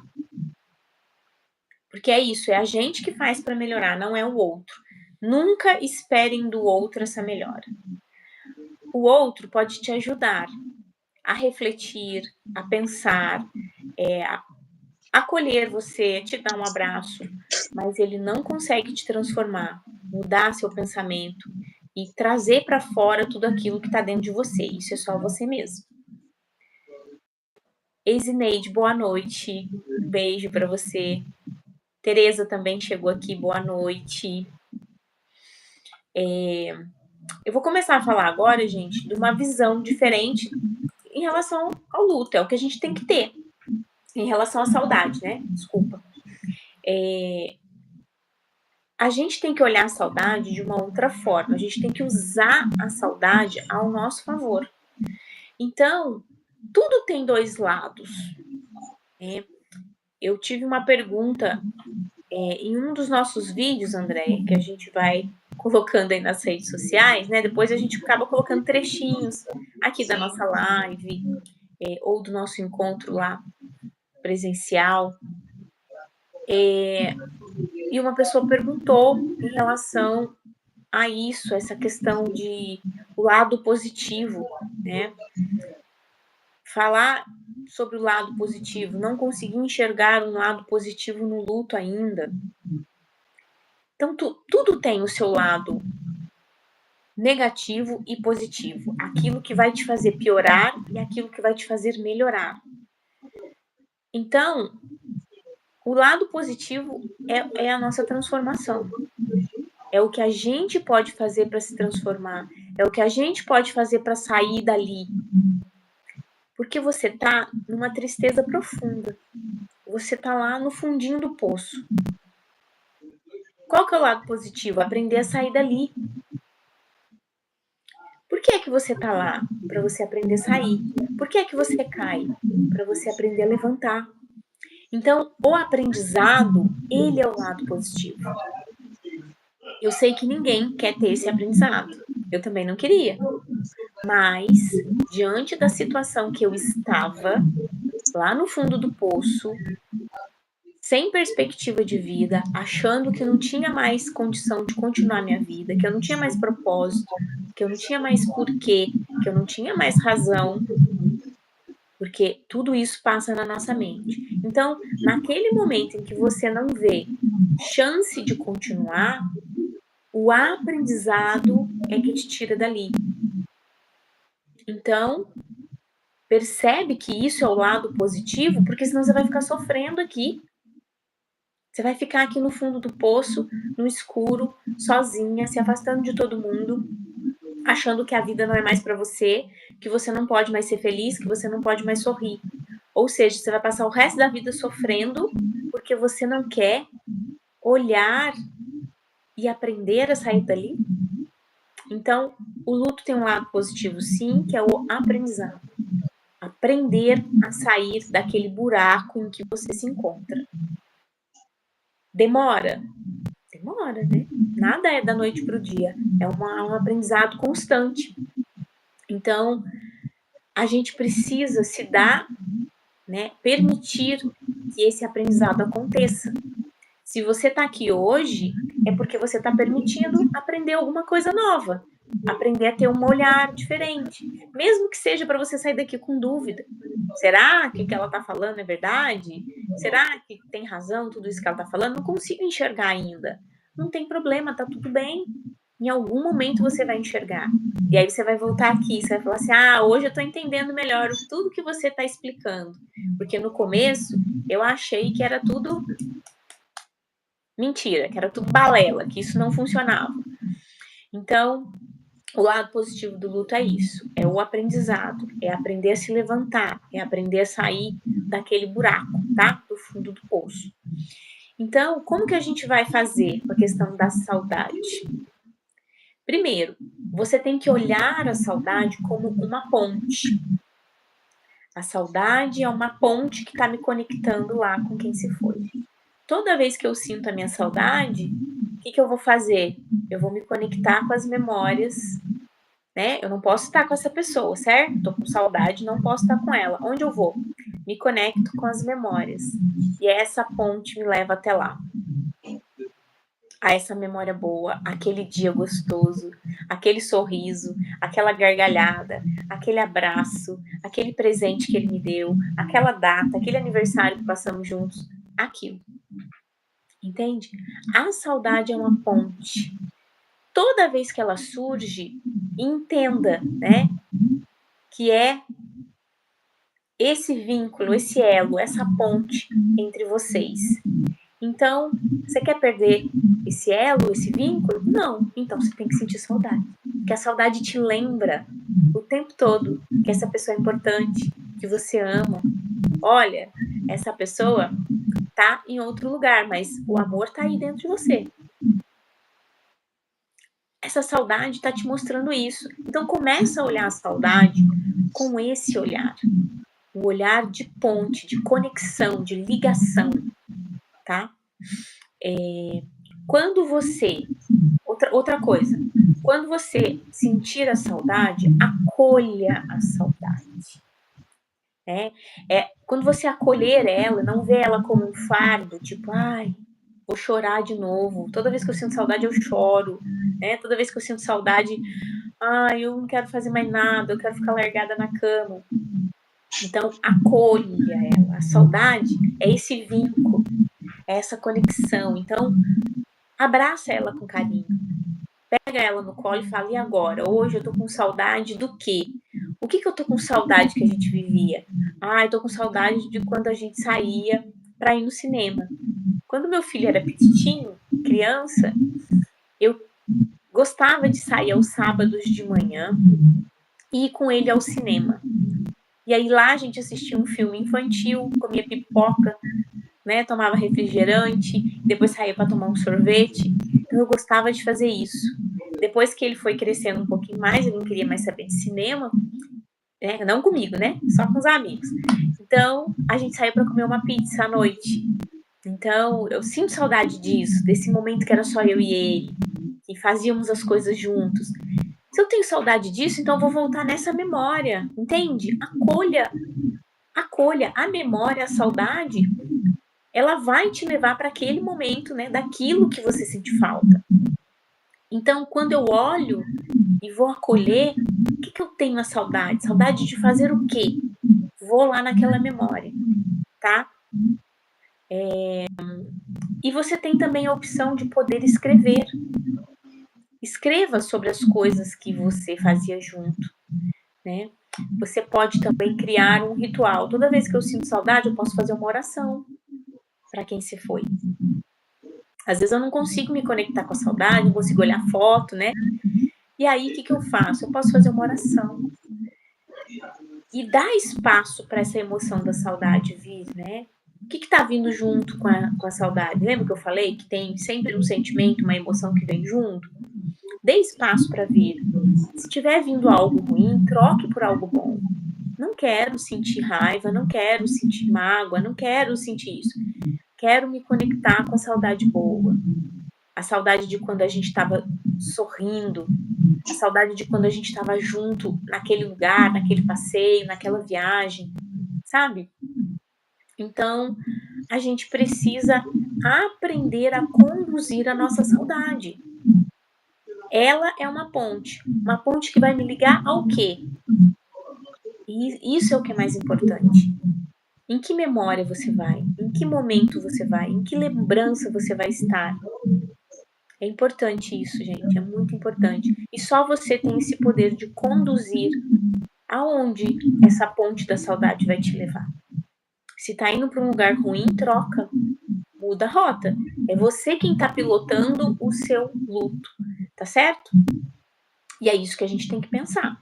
A: Porque é isso, é a gente que faz para melhorar, não é o outro. Nunca esperem do outro essa melhora. O outro pode te ajudar a refletir, a pensar, a acolher você, te dar um abraço, mas ele não consegue te transformar, mudar seu pensamento e trazer para fora tudo aquilo que está dentro de você. Isso é só você mesmo. Eisineide, boa noite. Um beijo para você. Tereza também chegou aqui, boa noite. Eu vou começar a falar agora, gente, de uma visão diferente em relação ao luto. É o que a gente tem que ter em relação à saudade, né? Desculpa. A gente tem que olhar a saudade de uma outra forma. A gente tem que usar a saudade ao nosso favor. Então, tudo tem dois lados. Eu tive uma pergunta em um dos nossos vídeos, André, que a gente vai colocando aí nas redes sociais, né? Depois a gente acaba colocando trechinhos aqui da nossa live ou do nosso encontro lá presencial. E uma pessoa perguntou em relação a isso, essa questão de o lado positivo, né? Falar sobre o lado positivo, não consegui enxergar um lado positivo no luto ainda. Então, tudo tem o seu lado negativo e positivo. Aquilo que vai te fazer piorar e aquilo que vai te fazer melhorar. Então, o lado positivo é a nossa transformação. É o que a gente pode fazer para se transformar. É o que a gente pode fazer para sair dali. Porque você tá numa tristeza profunda. Você tá lá no fundinho do poço. Qual que é o lado positivo? Aprender a sair dali. Por que é que você tá lá? Para você aprender a sair. Por que é que você cai? Para você aprender a levantar. Então, o aprendizado, ele é o lado positivo. Eu sei que ninguém quer ter esse aprendizado. Eu também não queria. Mas, diante da situação que eu estava, lá no fundo do poço, sem perspectiva de vida, achando que eu não tinha mais condição de continuar minha vida, que eu não tinha mais propósito, que eu não tinha mais porquê, que eu não tinha mais razão, porque tudo isso passa na nossa mente. Então, naquele momento em que você não vê chance de continuar, o aprendizado é que te tira dali. Então, percebe que isso é o lado positivo, porque senão você vai ficar sofrendo aqui. Você vai ficar aqui no fundo do poço, no escuro, sozinha, se afastando de todo mundo, achando que a vida não é mais para você, que você não pode mais ser feliz, que você não pode mais sorrir. Ou seja, você vai passar o resto da vida sofrendo porque você não quer olhar e aprender a sair dali. Então, o luto tem um lado positivo, sim, que é o aprendizado. Aprender a sair daquele buraco em que você se encontra. Demora? Demora, né? Nada é da noite para o dia. É um aprendizado constante. Então, a gente precisa se dar, né, permitir que esse aprendizado aconteça. Se você está aqui hoje, é porque você está permitindo aprender alguma coisa nova. Aprender a ter um olhar diferente. Mesmo que seja para você sair daqui com dúvida. Será que o que ela está falando é verdade? Será que tem razão tudo isso que ela está falando? Não consigo enxergar ainda. Não tem problema, tá tudo bem. Em algum momento você vai enxergar. E aí você vai voltar aqui, você vai falar assim, hoje eu estou entendendo melhor tudo que você está explicando. Porque no começo eu achei que era tudo mentira, que era tudo balela, que isso não funcionava. Então, o lado positivo do luto é isso, é o aprendizado, é aprender a se levantar, é aprender a sair daquele buraco, tá? Do fundo do poço. Então, como que a gente vai fazer com a questão da saudade? Primeiro, você tem que olhar a saudade como uma ponte. A saudade é uma ponte que está me conectando lá com quem se foi. Toda vez que eu sinto a minha saudade, o que eu vou fazer? Eu vou me conectar com as memórias, né? Eu não posso estar com essa pessoa, certo? Tô com saudade, não posso estar com ela. Onde eu vou? Me conecto com as memórias. E essa ponte me leva até lá. A essa memória boa, aquele dia gostoso, aquele sorriso, aquela gargalhada, aquele abraço, aquele presente que ele me deu, aquela data, aquele aniversário que passamos juntos, aquilo. Entende? A saudade é uma ponte. Toda vez que ela surge, entenda, né, que é esse vínculo, esse elo, essa ponte entre vocês. Então, você quer perder esse elo, esse vínculo? Não. Então você tem que sentir saudade. Porque a saudade te lembra o tempo todo que essa pessoa é importante, que você ama. Olha, essa pessoa tá em outro lugar, mas o amor tá aí dentro de você. Essa saudade tá te mostrando isso. Então começa a olhar a saudade com esse olhar. O olhar de ponte, de conexão, de ligação, tá? Quando você... Outra coisa. Quando você sentir a saudade, acolha a saudade. Quando você acolher ela, não vê ela como um fardo, tipo, vou chorar de novo. Toda vez que eu sinto saudade, eu choro. Né? Toda vez que eu sinto saudade, eu não quero fazer mais nada, eu quero ficar largada na cama. Então, acolha ela. A saudade é esse vínculo, é essa conexão. Então, abraça ela com carinho. Pega ela no colo e fala: e agora? Hoje eu tô com saudade do quê? O que eu tô com saudade que a gente vivia? Ah, eu tô com saudade de quando a gente saía para ir no cinema. Quando meu filho era petitinho, criança, eu gostava de sair aos sábados de manhã e ir com ele ao cinema. E aí lá a gente assistia um filme infantil, comia pipoca, né, tomava refrigerante, depois saía para tomar um sorvete. Então eu gostava de fazer isso. Depois que ele foi crescendo um pouquinho mais, ele não queria mais saber de cinema, né? Não comigo, né? Só com os amigos. Então a gente saía para comer uma pizza à noite. Então eu sinto saudade disso, desse momento que era só eu e ele, que fazíamos as coisas juntos. Se eu tenho saudade disso, então eu vou voltar nessa memória, entende? Acolha a memória, a saudade, ela vai te levar para aquele momento, né, daquilo que você sente falta. Então, quando eu olho e vou acolher, o que eu tenho a saudade? Saudade de fazer o quê? Vou lá naquela memória, tá? E você tem também a opção de poder escrever. Escreva sobre as coisas que você fazia junto, né? Você pode também criar um ritual. Toda vez que eu sinto saudade, eu posso fazer uma oração para quem se foi. Às vezes eu não consigo me conectar com a saudade, não consigo olhar foto, né? E aí, o que eu faço? Eu posso fazer uma oração. E dar espaço para essa emoção da saudade vir, né? O que está vindo junto com a saudade? Lembra que eu falei que tem sempre um sentimento, uma emoção que vem junto? Dê espaço para vir. Se tiver vindo algo ruim, troque por algo bom. Não quero sentir raiva, não quero sentir mágoa, não quero sentir isso. Quero me conectar com a saudade boa. A saudade de quando a gente estava sorrindo, a saudade de quando a gente estava junto naquele lugar, naquele passeio, naquela viagem, sabe? Então, a gente precisa aprender a conduzir a nossa saudade. Ela é uma ponte que vai me ligar ao quê? E isso é o que é mais importante. Em que memória você vai? Em que momento você vai? Em que lembrança você vai estar? É importante isso, gente, é muito importante. E só você tem esse poder de conduzir aonde essa ponte da saudade vai te levar. Se tá indo para um lugar ruim, troca, muda a rota. É você quem tá pilotando o seu luto, tá certo? E é isso que a gente tem que pensar.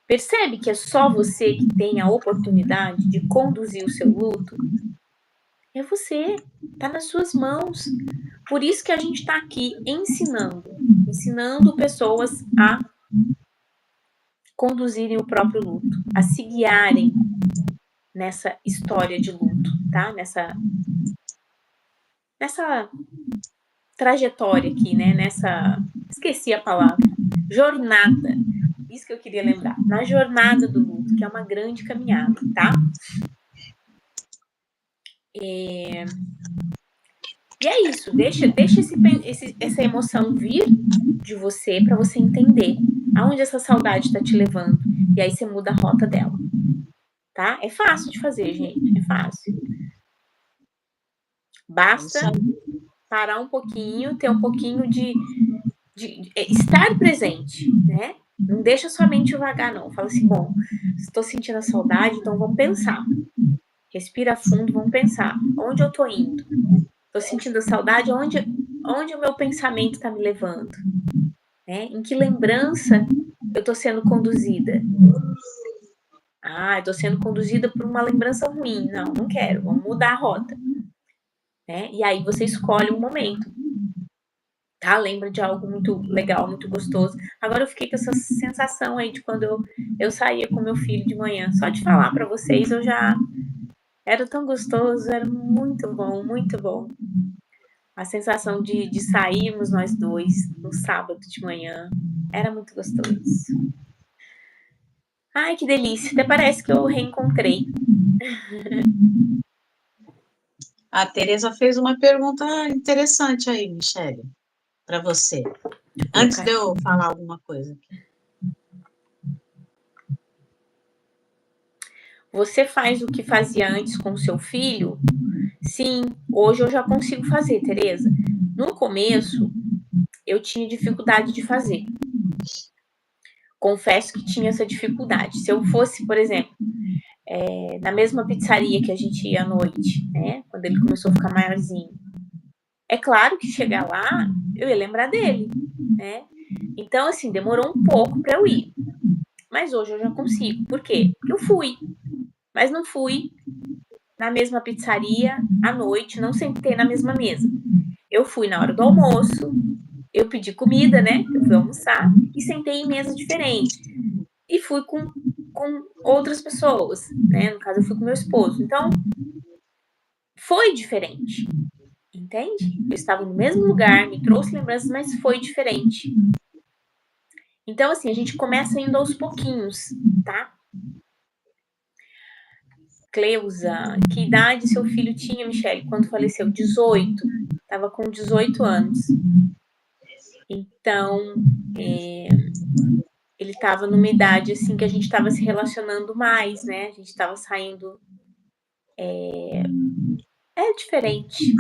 A: Percebe que é só você que tem a oportunidade de conduzir o seu luto? É você, tá nas suas mãos. Por isso que a gente está aqui ensinando pessoas a conduzirem o próprio luto, a se guiarem nessa história de luto, tá? Nessa trajetória aqui, né? Esqueci a palavra, jornada. Isso que eu queria lembrar. Na jornada do luto, que é uma grande caminhada, tá? E é isso, deixa essa emoção vir de você para você entender aonde essa saudade está te levando. E aí você muda a rota dela. Tá? É fácil de fazer, gente. É fácil. Basta parar um pouquinho, ter um pouquinho de estar presente, né? Não deixa sua mente vagar, não. Fala assim, bom, estou sentindo a saudade, então vamos pensar. Respira fundo, vamos pensar. Onde eu tô indo? Tô sentindo a saudade, onde o meu pensamento está me levando? Né? Em que lembrança eu tô sendo conduzida? Ah, eu tô sendo conduzida por uma lembrança ruim. Não quero. Vamos mudar a rota. Né? E aí você escolhe um momento. Tá? Lembra de algo muito legal, muito gostoso. Agora eu fiquei com essa sensação aí de quando eu saía com meu filho de manhã. Só de falar para vocês, eu já era tão gostoso, era muito bom, muito bom. A sensação de sairmos nós dois no sábado de manhã era muito gostoso. Ai, que delícia! Até parece que eu reencontrei.
B: A Tereza fez uma pergunta interessante aí, Michele, para você. Antes de eu falar alguma coisa aqui.
A: Você faz o que fazia antes com o seu filho? Sim, hoje eu já consigo fazer, Tereza. No começo, eu tinha dificuldade de fazer. Confesso que tinha essa dificuldade. Se eu fosse, por exemplo, na mesma pizzaria que a gente ia à noite, né? Quando ele começou a ficar maiorzinho. É claro que chegar lá, eu ia lembrar dele, né? Então, assim, demorou um pouco para eu ir. Mas hoje eu já consigo. Por quê? Porque eu fui. Mas não fui na mesma pizzaria à noite, não sentei na mesma mesa. Eu fui na hora do almoço, eu pedi comida, né? Eu fui almoçar e sentei em mesa diferente. E fui com outras pessoas, né? No caso, eu fui com meu esposo. Então, foi diferente, entende? Eu estava no mesmo lugar, me trouxe lembranças, mas foi diferente. Então, assim, a gente começa indo aos pouquinhos, tá? Cleusa, que idade seu filho tinha, Michele, quando faleceu? 18. Estava com 18 anos. Então, ele estava numa idade assim que a gente estava se relacionando mais, né? A gente estava saindo. É diferente,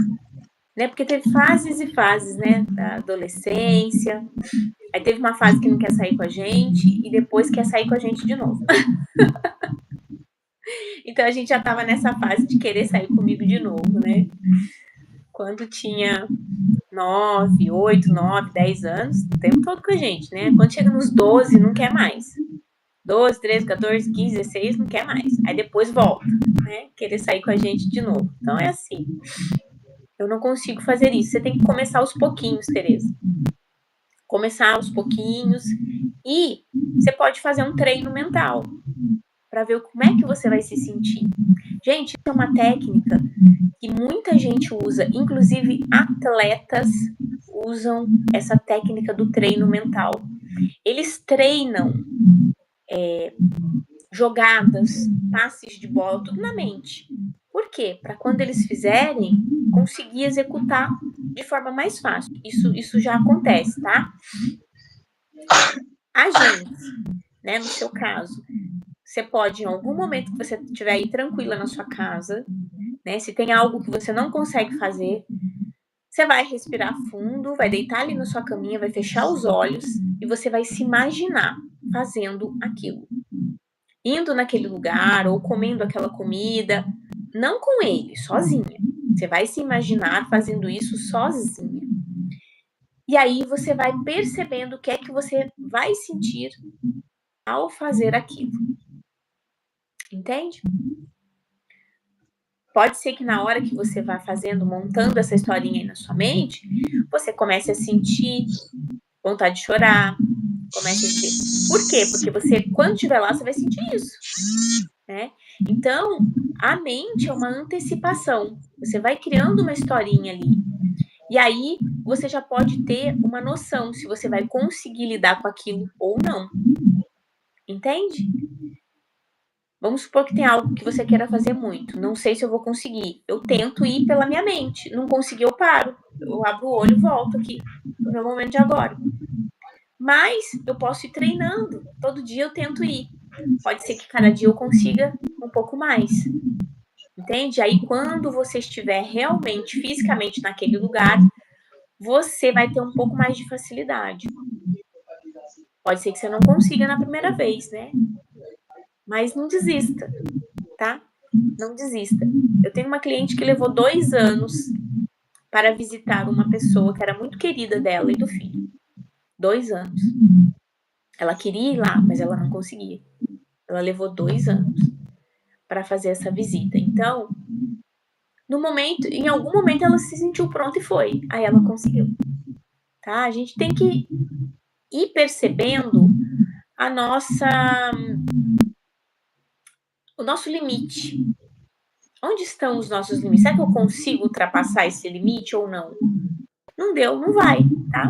A: né? Porque teve fases e fases, né? Da adolescência. Aí teve uma fase que não quer sair com a gente e depois quer sair com a gente de novo. Então a gente já estava nessa fase de querer sair comigo de novo, né? Quando tinha 9, 8, 9, 10 anos, o tempo todo com a gente, né? Quando chega nos 12, não quer mais. 12, 13, 14, 15, 16, não quer mais. Aí depois volta, né? Querer sair com a gente de novo. Então é assim. Eu não consigo fazer isso. Você tem que começar aos pouquinhos, Tereza. Começar aos pouquinhos. E você pode fazer um treino mental para ver como é que você vai se sentir. Gente, isso é uma técnica que muita gente usa, inclusive atletas usam essa técnica do treino mental. Eles treinam jogadas, passes de bola, tudo na mente. Por quê? Para quando eles fizerem, conseguir executar de forma mais fácil. Isso já acontece, tá? A gente, né, no seu caso, você pode, em algum momento que você estiver aí tranquila na sua casa, né, se tem algo que você não consegue fazer, você vai respirar fundo, vai deitar ali na sua caminha, vai fechar os olhos e você vai se imaginar fazendo aquilo. Indo naquele lugar ou comendo aquela comida, não com ele, sozinha. Você vai se imaginar fazendo isso sozinha. E aí você vai percebendo o que é que você vai sentir ao fazer aquilo. Entende? Pode ser que na hora que você vai fazendo, montando essa historinha aí na sua mente, você comece a sentir vontade de chorar, comece a dizer. Por quê? Porque você, quando estiver lá, você vai sentir isso, né? Então, a mente é uma antecipação. Você vai criando uma historinha ali. E aí, você já pode ter uma noção se você vai conseguir lidar com aquilo ou não. Entende? Vamos supor que tem algo que você queira fazer muito. Não sei se eu vou conseguir. Eu tento ir pela minha mente. Não conseguir, eu paro. Eu abro o olho e volto aqui pro meu momento de agora. Mas eu posso ir treinando. Todo dia eu tento ir. Pode ser que cada dia eu consiga um pouco mais. Entende? Aí quando você estiver realmente fisicamente naquele lugar, você vai ter um pouco mais de facilidade. Pode ser que você não consiga na primeira vez, né? Mas não desista, tá? Não desista. Eu tenho uma cliente que levou 2 anos para visitar uma pessoa que era muito querida dela e do filho. 2 anos. Ela queria ir lá, mas ela não conseguia. Ela levou 2 anos para fazer essa visita. Então, no momento, em algum momento ela se sentiu pronta e foi. Aí ela conseguiu. Tá? A gente tem que ir percebendo a nossa o nosso limite. Onde estão os nossos limites? Será que eu consigo ultrapassar esse limite ou não? Não deu, não vai, tá?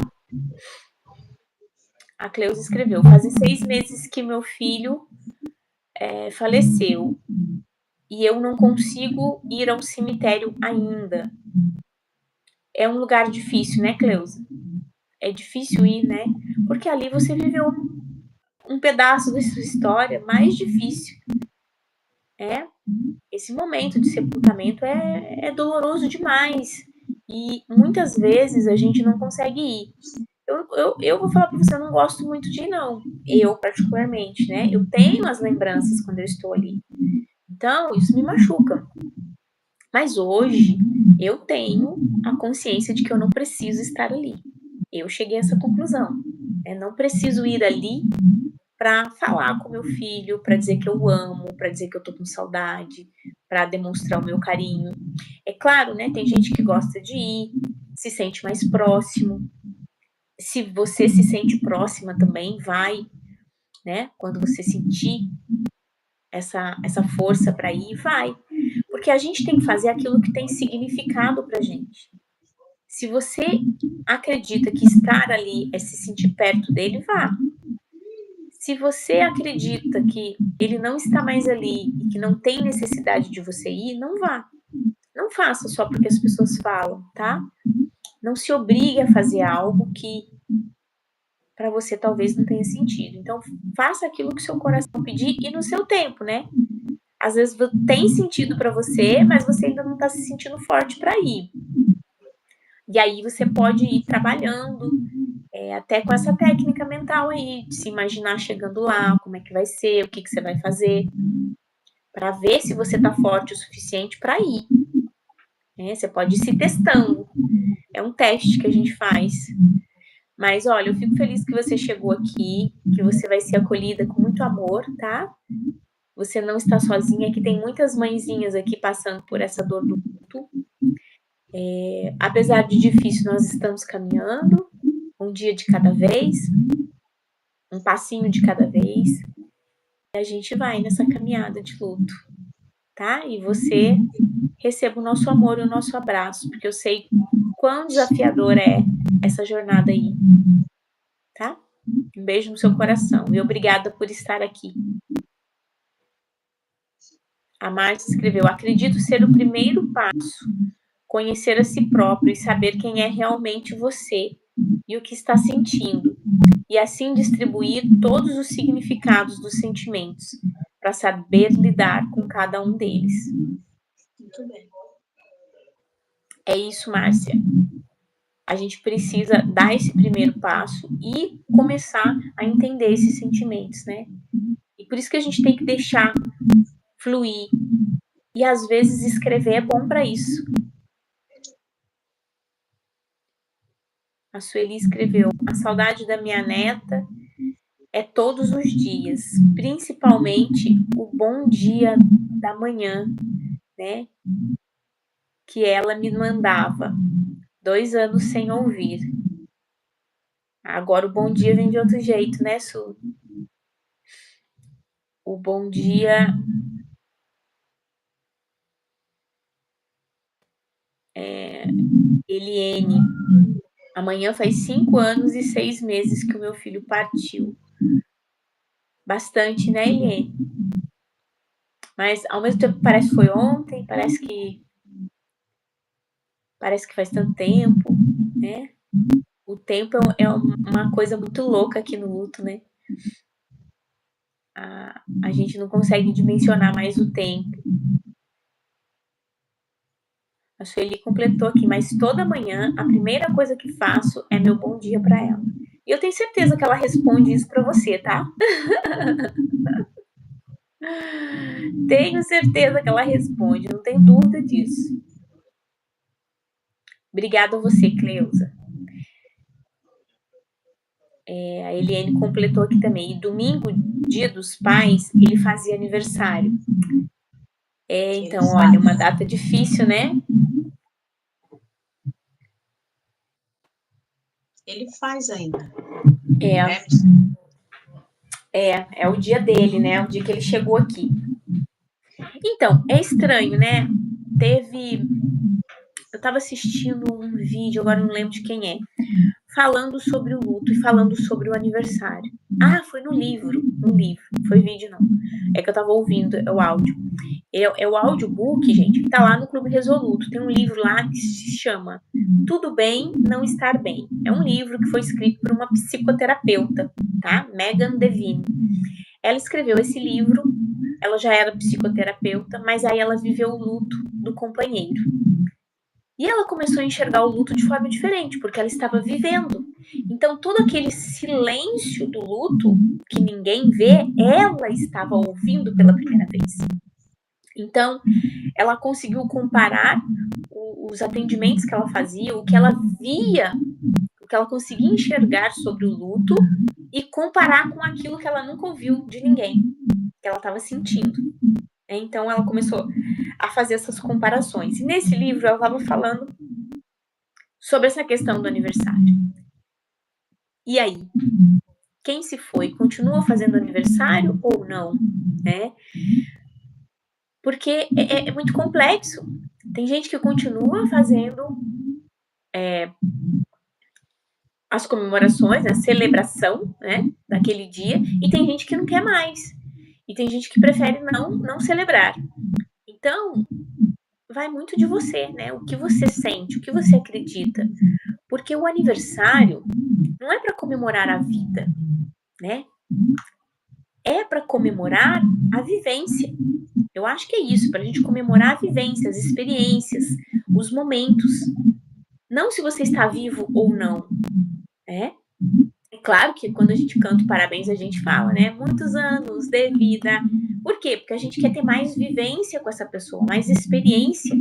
A: A Cleusa escreveu: fazem 6 meses que meu filho faleceu e eu não consigo ir ao cemitério ainda. É um lugar difícil, né, Cleusa? É difícil ir, né? Porque ali você viveu um pedaço da sua história mais difícil. Esse momento de sepultamento é doloroso demais. E muitas vezes a gente não consegue ir. Eu vou falar pra você, eu não gosto muito de ir, não. Eu, particularmente, né? Eu tenho as lembranças quando eu estou ali. Então, isso me machuca. Mas hoje, eu tenho a consciência de que eu não preciso estar ali. Eu cheguei a essa conclusão. Não preciso ir ali para falar com meu filho, para dizer que eu amo, para dizer que eu tô com saudade, para demonstrar o meu carinho. É claro, né? Tem gente que gosta de ir, se sente mais próximo. Se você se sente próxima também, vai, né? Quando você sentir essa força para ir, vai. Porque a gente tem que fazer aquilo que tem significado pra gente. Se você acredita que estar ali é se sentir perto dele, vá. Se você acredita que ele não está mais ali e que não tem necessidade de você ir, não vá. Não faça só porque as pessoas falam, tá? Não se obrigue a fazer algo que para você talvez não tenha sentido. Então, faça aquilo que seu coração pedir e no seu tempo, né? Às vezes tem sentido para você, mas você ainda não está se sentindo forte para ir. E aí você pode ir trabalhando, até com essa técnica mental aí, de se imaginar chegando lá, como é que vai ser, o que você vai fazer, para ver se você está forte o suficiente para ir. Você pode ir se testando. É um teste que a gente faz. Mas olha, eu fico feliz que você chegou aqui, que você vai ser acolhida com muito amor, tá? Você não está sozinha, que tem muitas mãezinhas aqui passando por essa dor do luto. Apesar de difícil, nós estamos caminhando, um dia de cada vez, um passinho de cada vez. E a gente vai nessa caminhada de luto, tá? E você receba o nosso amor e o nosso abraço, porque eu sei quão desafiador é essa jornada aí, tá? Um beijo no seu coração e obrigada por estar aqui. A Márcia escreveu: acredito ser o primeiro passo, conhecer a si próprio e saber quem é realmente você e o que está sentindo, e assim distribuir todos os significados dos sentimentos, para saber lidar com cada um deles.
B: Muito bem.
A: É isso, Márcia. A gente precisa dar esse primeiro passo e começar a entender esses sentimentos, né? E por isso que a gente tem que deixar fluir. E às vezes escrever é bom para isso. A Sueli escreveu: a saudade da minha neta é todos os dias, principalmente o bom dia da manhã, né? Que ela me mandava. 2 anos sem ouvir. Agora o bom dia vem de outro jeito, né, Su? O bom dia Eliene. Amanhã faz 5 anos e 6 meses que o meu filho partiu. Bastante, né, Eliene? Mas ao mesmo tempo parece que foi ontem, parece que faz tanto tempo, né? O tempo é uma coisa muito louca aqui no luto, né? A gente não consegue dimensionar mais o tempo. A Sueli completou aqui, mas toda manhã a primeira coisa que faço é meu bom dia para ela. E eu tenho certeza que ela responde isso para você, tá? Tenho certeza que ela responde, não tenho dúvida disso. Obrigada a você, Cleusa. A Eliane completou aqui também. E domingo, dia dos pais, ele fazia aniversário. Então, olha, uma data difícil, né?
B: Ele faz ainda.
A: É o dia dele, né? O dia que ele chegou aqui. Então, é estranho, né? Eu tava assistindo um vídeo, agora não lembro de quem é, falando sobre o luto e falando sobre o aniversário. Ah, foi no livro. Foi vídeo não. É que eu tava ouvindo o áudio. É o audiobook, gente, que tá lá no Clube Resoluto. Tem um livro lá que se chama Tudo Bem Não Estar Bem. É um livro que foi escrito por uma psicoterapeuta, tá? Megan Devine. Ela escreveu esse livro ela já era psicoterapeuta, mas aí ela viveu o luto do companheiro. E ela começou a enxergar o luto de forma diferente, porque ela estava vivendo. Então, todo aquele silêncio do luto, que ninguém vê, ela estava ouvindo pela primeira vez. Então, ela conseguiu comparar os atendimentos que ela fazia, o que ela via, o que ela conseguia enxergar sobre o luto e comparar com aquilo que ela nunca ouviu de ninguém, que ela estava sentindo. Então, ela começou a fazer essas comparações. E nesse livro, ela estava falando sobre essa questão do aniversário. E aí? Quem se foi continua fazendo aniversário ou não? Né? Porque é muito complexo. Tem gente que continua fazendo as comemorações, a celebração, né, daquele dia, e tem gente que não quer mais. E tem gente que prefere não celebrar. Então, vai muito de você, né? O que você sente, o que você acredita. Porque o aniversário não é para comemorar a vida, né? É para comemorar a vivência. Eu acho que é isso, para a gente comemorar a vivência, as experiências, os momentos. Não se você está vivo ou não, né? É claro que quando a gente canta parabéns, a gente fala, né? Muitos anos de vida. Por quê? Porque a gente quer ter mais vivência com essa pessoa, mais experiência.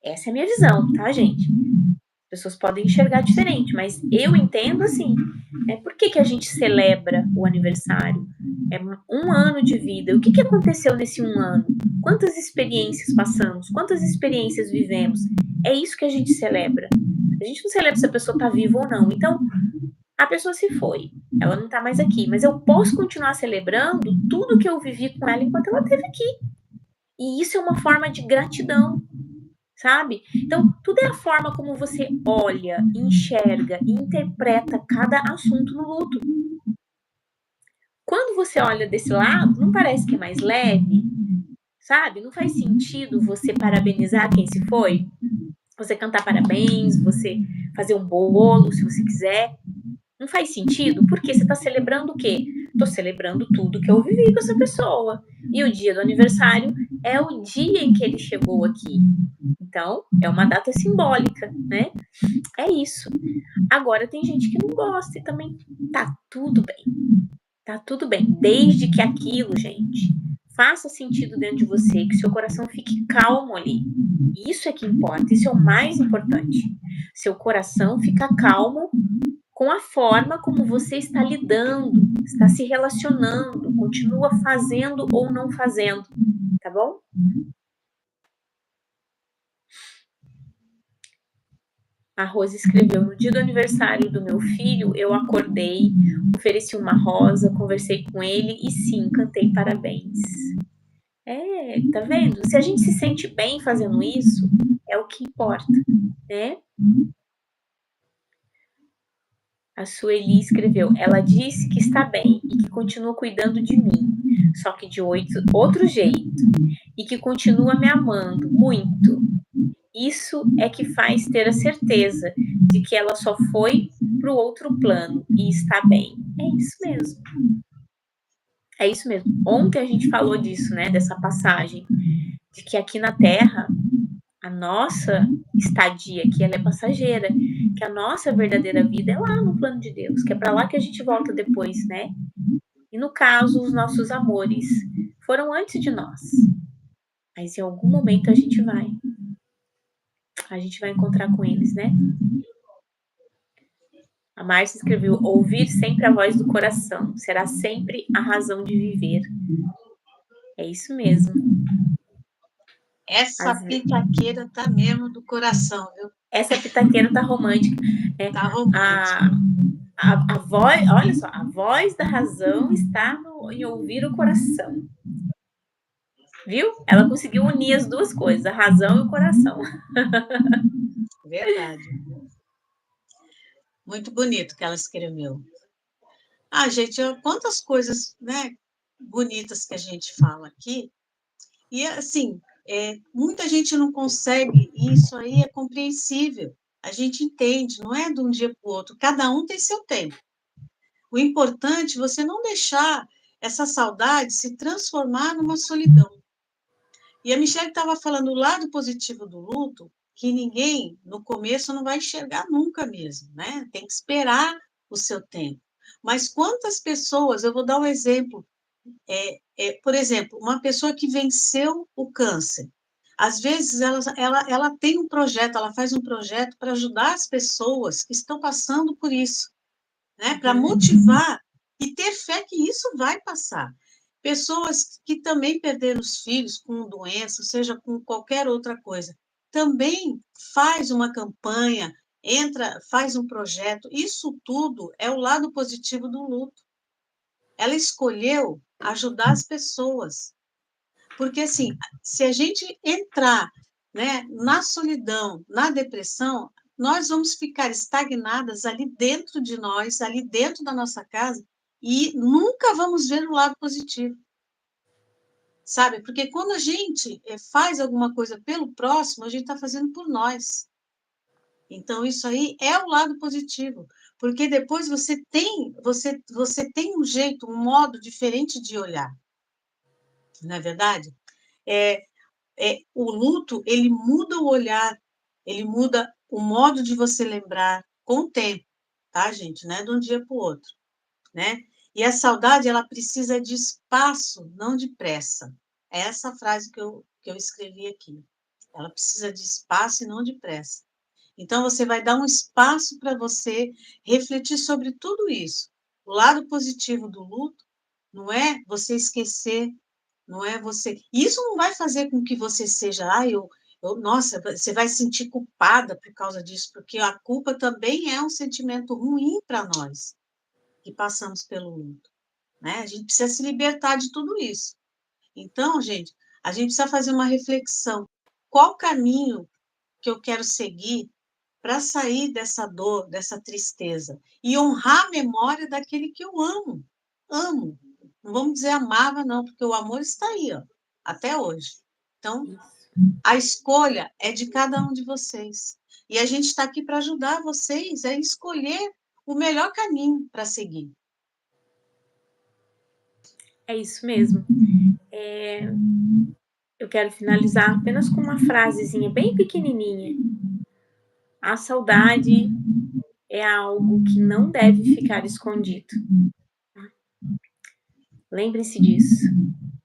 A: Essa é a minha visão, tá, gente? As pessoas podem enxergar diferente, mas eu entendo assim. Por que a gente celebra o aniversário? É um ano de vida. O que aconteceu nesse um ano? Quantas experiências passamos? Quantas experiências vivemos? É isso que a gente celebra. A gente não celebra se a pessoa está viva ou não. Então, a pessoa se foi. Ela não está mais aqui. Mas eu posso continuar celebrando tudo que eu vivi com ela enquanto ela esteve aqui. E isso é uma forma de gratidão, sabe? Então, tudo é a forma como você olha, enxerga e interpreta cada assunto no luto. Quando você olha desse lado, não parece que é mais leve? Sabe? Não faz sentido você parabenizar quem se foi? Você cantar parabéns, você fazer um bolo, se você quiser. Não faz sentido? Porque você está celebrando o quê? Estou celebrando tudo que eu vivi com essa pessoa. E o dia do aniversário é o dia em que ele chegou aqui. Então, é uma data simbólica, né? É isso. Agora, tem gente que não gosta e também tá tudo bem. Tá tudo bem. Desde que aquilo, gente, faça sentido dentro de você, que seu coração fique calmo ali. Isso é que importa, isso é o mais importante. Seu coração fica calmo com a forma como você está lidando, está se relacionando, continua fazendo ou não fazendo, tá bom? A Rose escreveu: no dia do aniversário do meu filho, eu acordei, ofereci uma rosa, conversei com ele e sim, cantei parabéns. Tá vendo? Se a gente se sente bem fazendo isso, é o que importa, né? A Sueli escreveu: ela disse que está bem e que continua cuidando de mim, só que de outro jeito, e que continua me amando muito. Isso é que faz ter a certeza de que ela só foi para o outro plano e está bem. É isso mesmo. É isso mesmo. Ontem a gente falou disso, né? Dessa passagem, de que aqui na Terra a nossa estadia aqui ela é passageira, que a nossa verdadeira vida é lá no plano de Deus, que é para lá que a gente volta depois, né? E no caso, os nossos amores foram antes de nós, mas em algum momento a gente vai encontrar com eles, né? A Márcia escreveu: ouvir sempre a voz do coração será sempre a razão de viver. É isso mesmo.
B: Essa pitaqueira tá mesmo do coração, viu?
A: Essa pitaqueira tá romântica.
B: Tá romântica.
A: A voz, olha só, a voz da razão está em ouvir o coração. Viu? Ela conseguiu unir as duas coisas, a razão e o coração.
B: Verdade. Muito bonito que ela escreveu. Gente, quantas coisas, né, bonitas que a gente fala aqui. E, assim, muita gente não consegue, e isso aí é compreensível. A gente entende, não é de um dia para o outro. Cada um tem seu tempo. O importante é você não deixar essa saudade se transformar numa solidão. E a Michelle estava falando o lado positivo do luto, que ninguém, no começo, não vai enxergar nunca mesmo, né? Tem que esperar o seu tempo. Mas quantas pessoas, eu vou dar um exemplo, por exemplo, uma pessoa que venceu o câncer, às vezes ela tem um projeto, ela faz um projeto para ajudar as pessoas que estão passando por isso, né? Para motivar e ter fé que isso vai passar. Pessoas que também perderam os filhos com doença, seja com qualquer outra coisa, também faz uma campanha, faz um projeto. Isso tudo é o lado positivo do luto. Ela escolheu ajudar as pessoas. Porque, assim, se a gente entrar, né, na solidão, na depressão, nós vamos ficar estagnadas ali dentro de nós, ali dentro da nossa casa, e nunca vamos ver o lado positivo. Sabe? Porque quando a gente faz alguma coisa pelo próximo, a gente está fazendo por nós. Então, isso aí é o lado positivo, porque depois você tem um jeito, um modo diferente de olhar, não é verdade? O luto, ele muda o olhar, ele muda o modo de você lembrar com o tempo, tá, gente? Não é de um dia para o outro, né? E a saudade, ela precisa de espaço, não de pressa. É essa frase que eu escrevi aqui. Ela precisa de espaço e não de pressa. Então, você vai dar um espaço para você refletir sobre tudo isso. O lado positivo do luto não é você esquecer, não é você. Isso não vai fazer com que você seja, nossa, você vai se sentir culpada por causa disso, porque a culpa também é um sentimento ruim para nós que passamos pelo luto, né? A gente precisa se libertar de tudo isso. Então, gente, a gente precisa fazer uma reflexão. Qual caminho que eu quero seguir para sair dessa dor, dessa tristeza e honrar a memória daquele que eu amo? Amo. Não vamos dizer amava, não, porque o amor está aí, ó, até hoje. Então, a escolha é de cada um de vocês. E a gente está aqui para ajudar vocês a escolher o melhor caminho para seguir.
A: É isso mesmo. Eu quero finalizar apenas com uma frasezinha bem pequenininha. A saudade é algo que não deve ficar escondido. Lembre-se disso.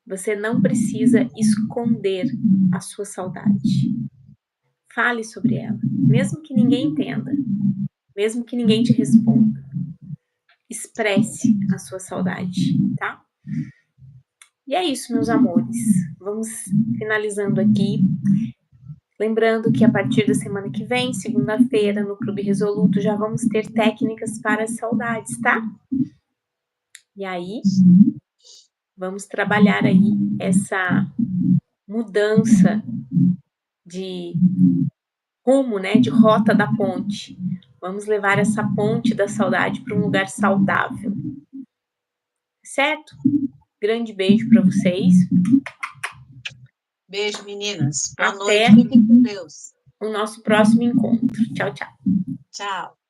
A: Você não precisa esconder a sua saudade. Fale sobre ela, mesmo que ninguém entenda, mesmo que ninguém te responda. Expresse a sua saudade, tá? E é isso, meus amores. Vamos finalizando aqui. Lembrando que a partir da semana que vem, segunda-feira, no Clube Resoluto, já vamos ter técnicas para as saudades, tá? E aí, vamos trabalhar aí essa mudança de rumo, né, de rota da ponte. Vamos levar essa ponte da saudade para um lugar saudável. Certo? Grande beijo para vocês.
B: Beijo, meninas. Boa
A: Até
B: noite. Fiquem com Deus.
A: o nosso próximo encontro. Tchau, tchau.
B: Tchau.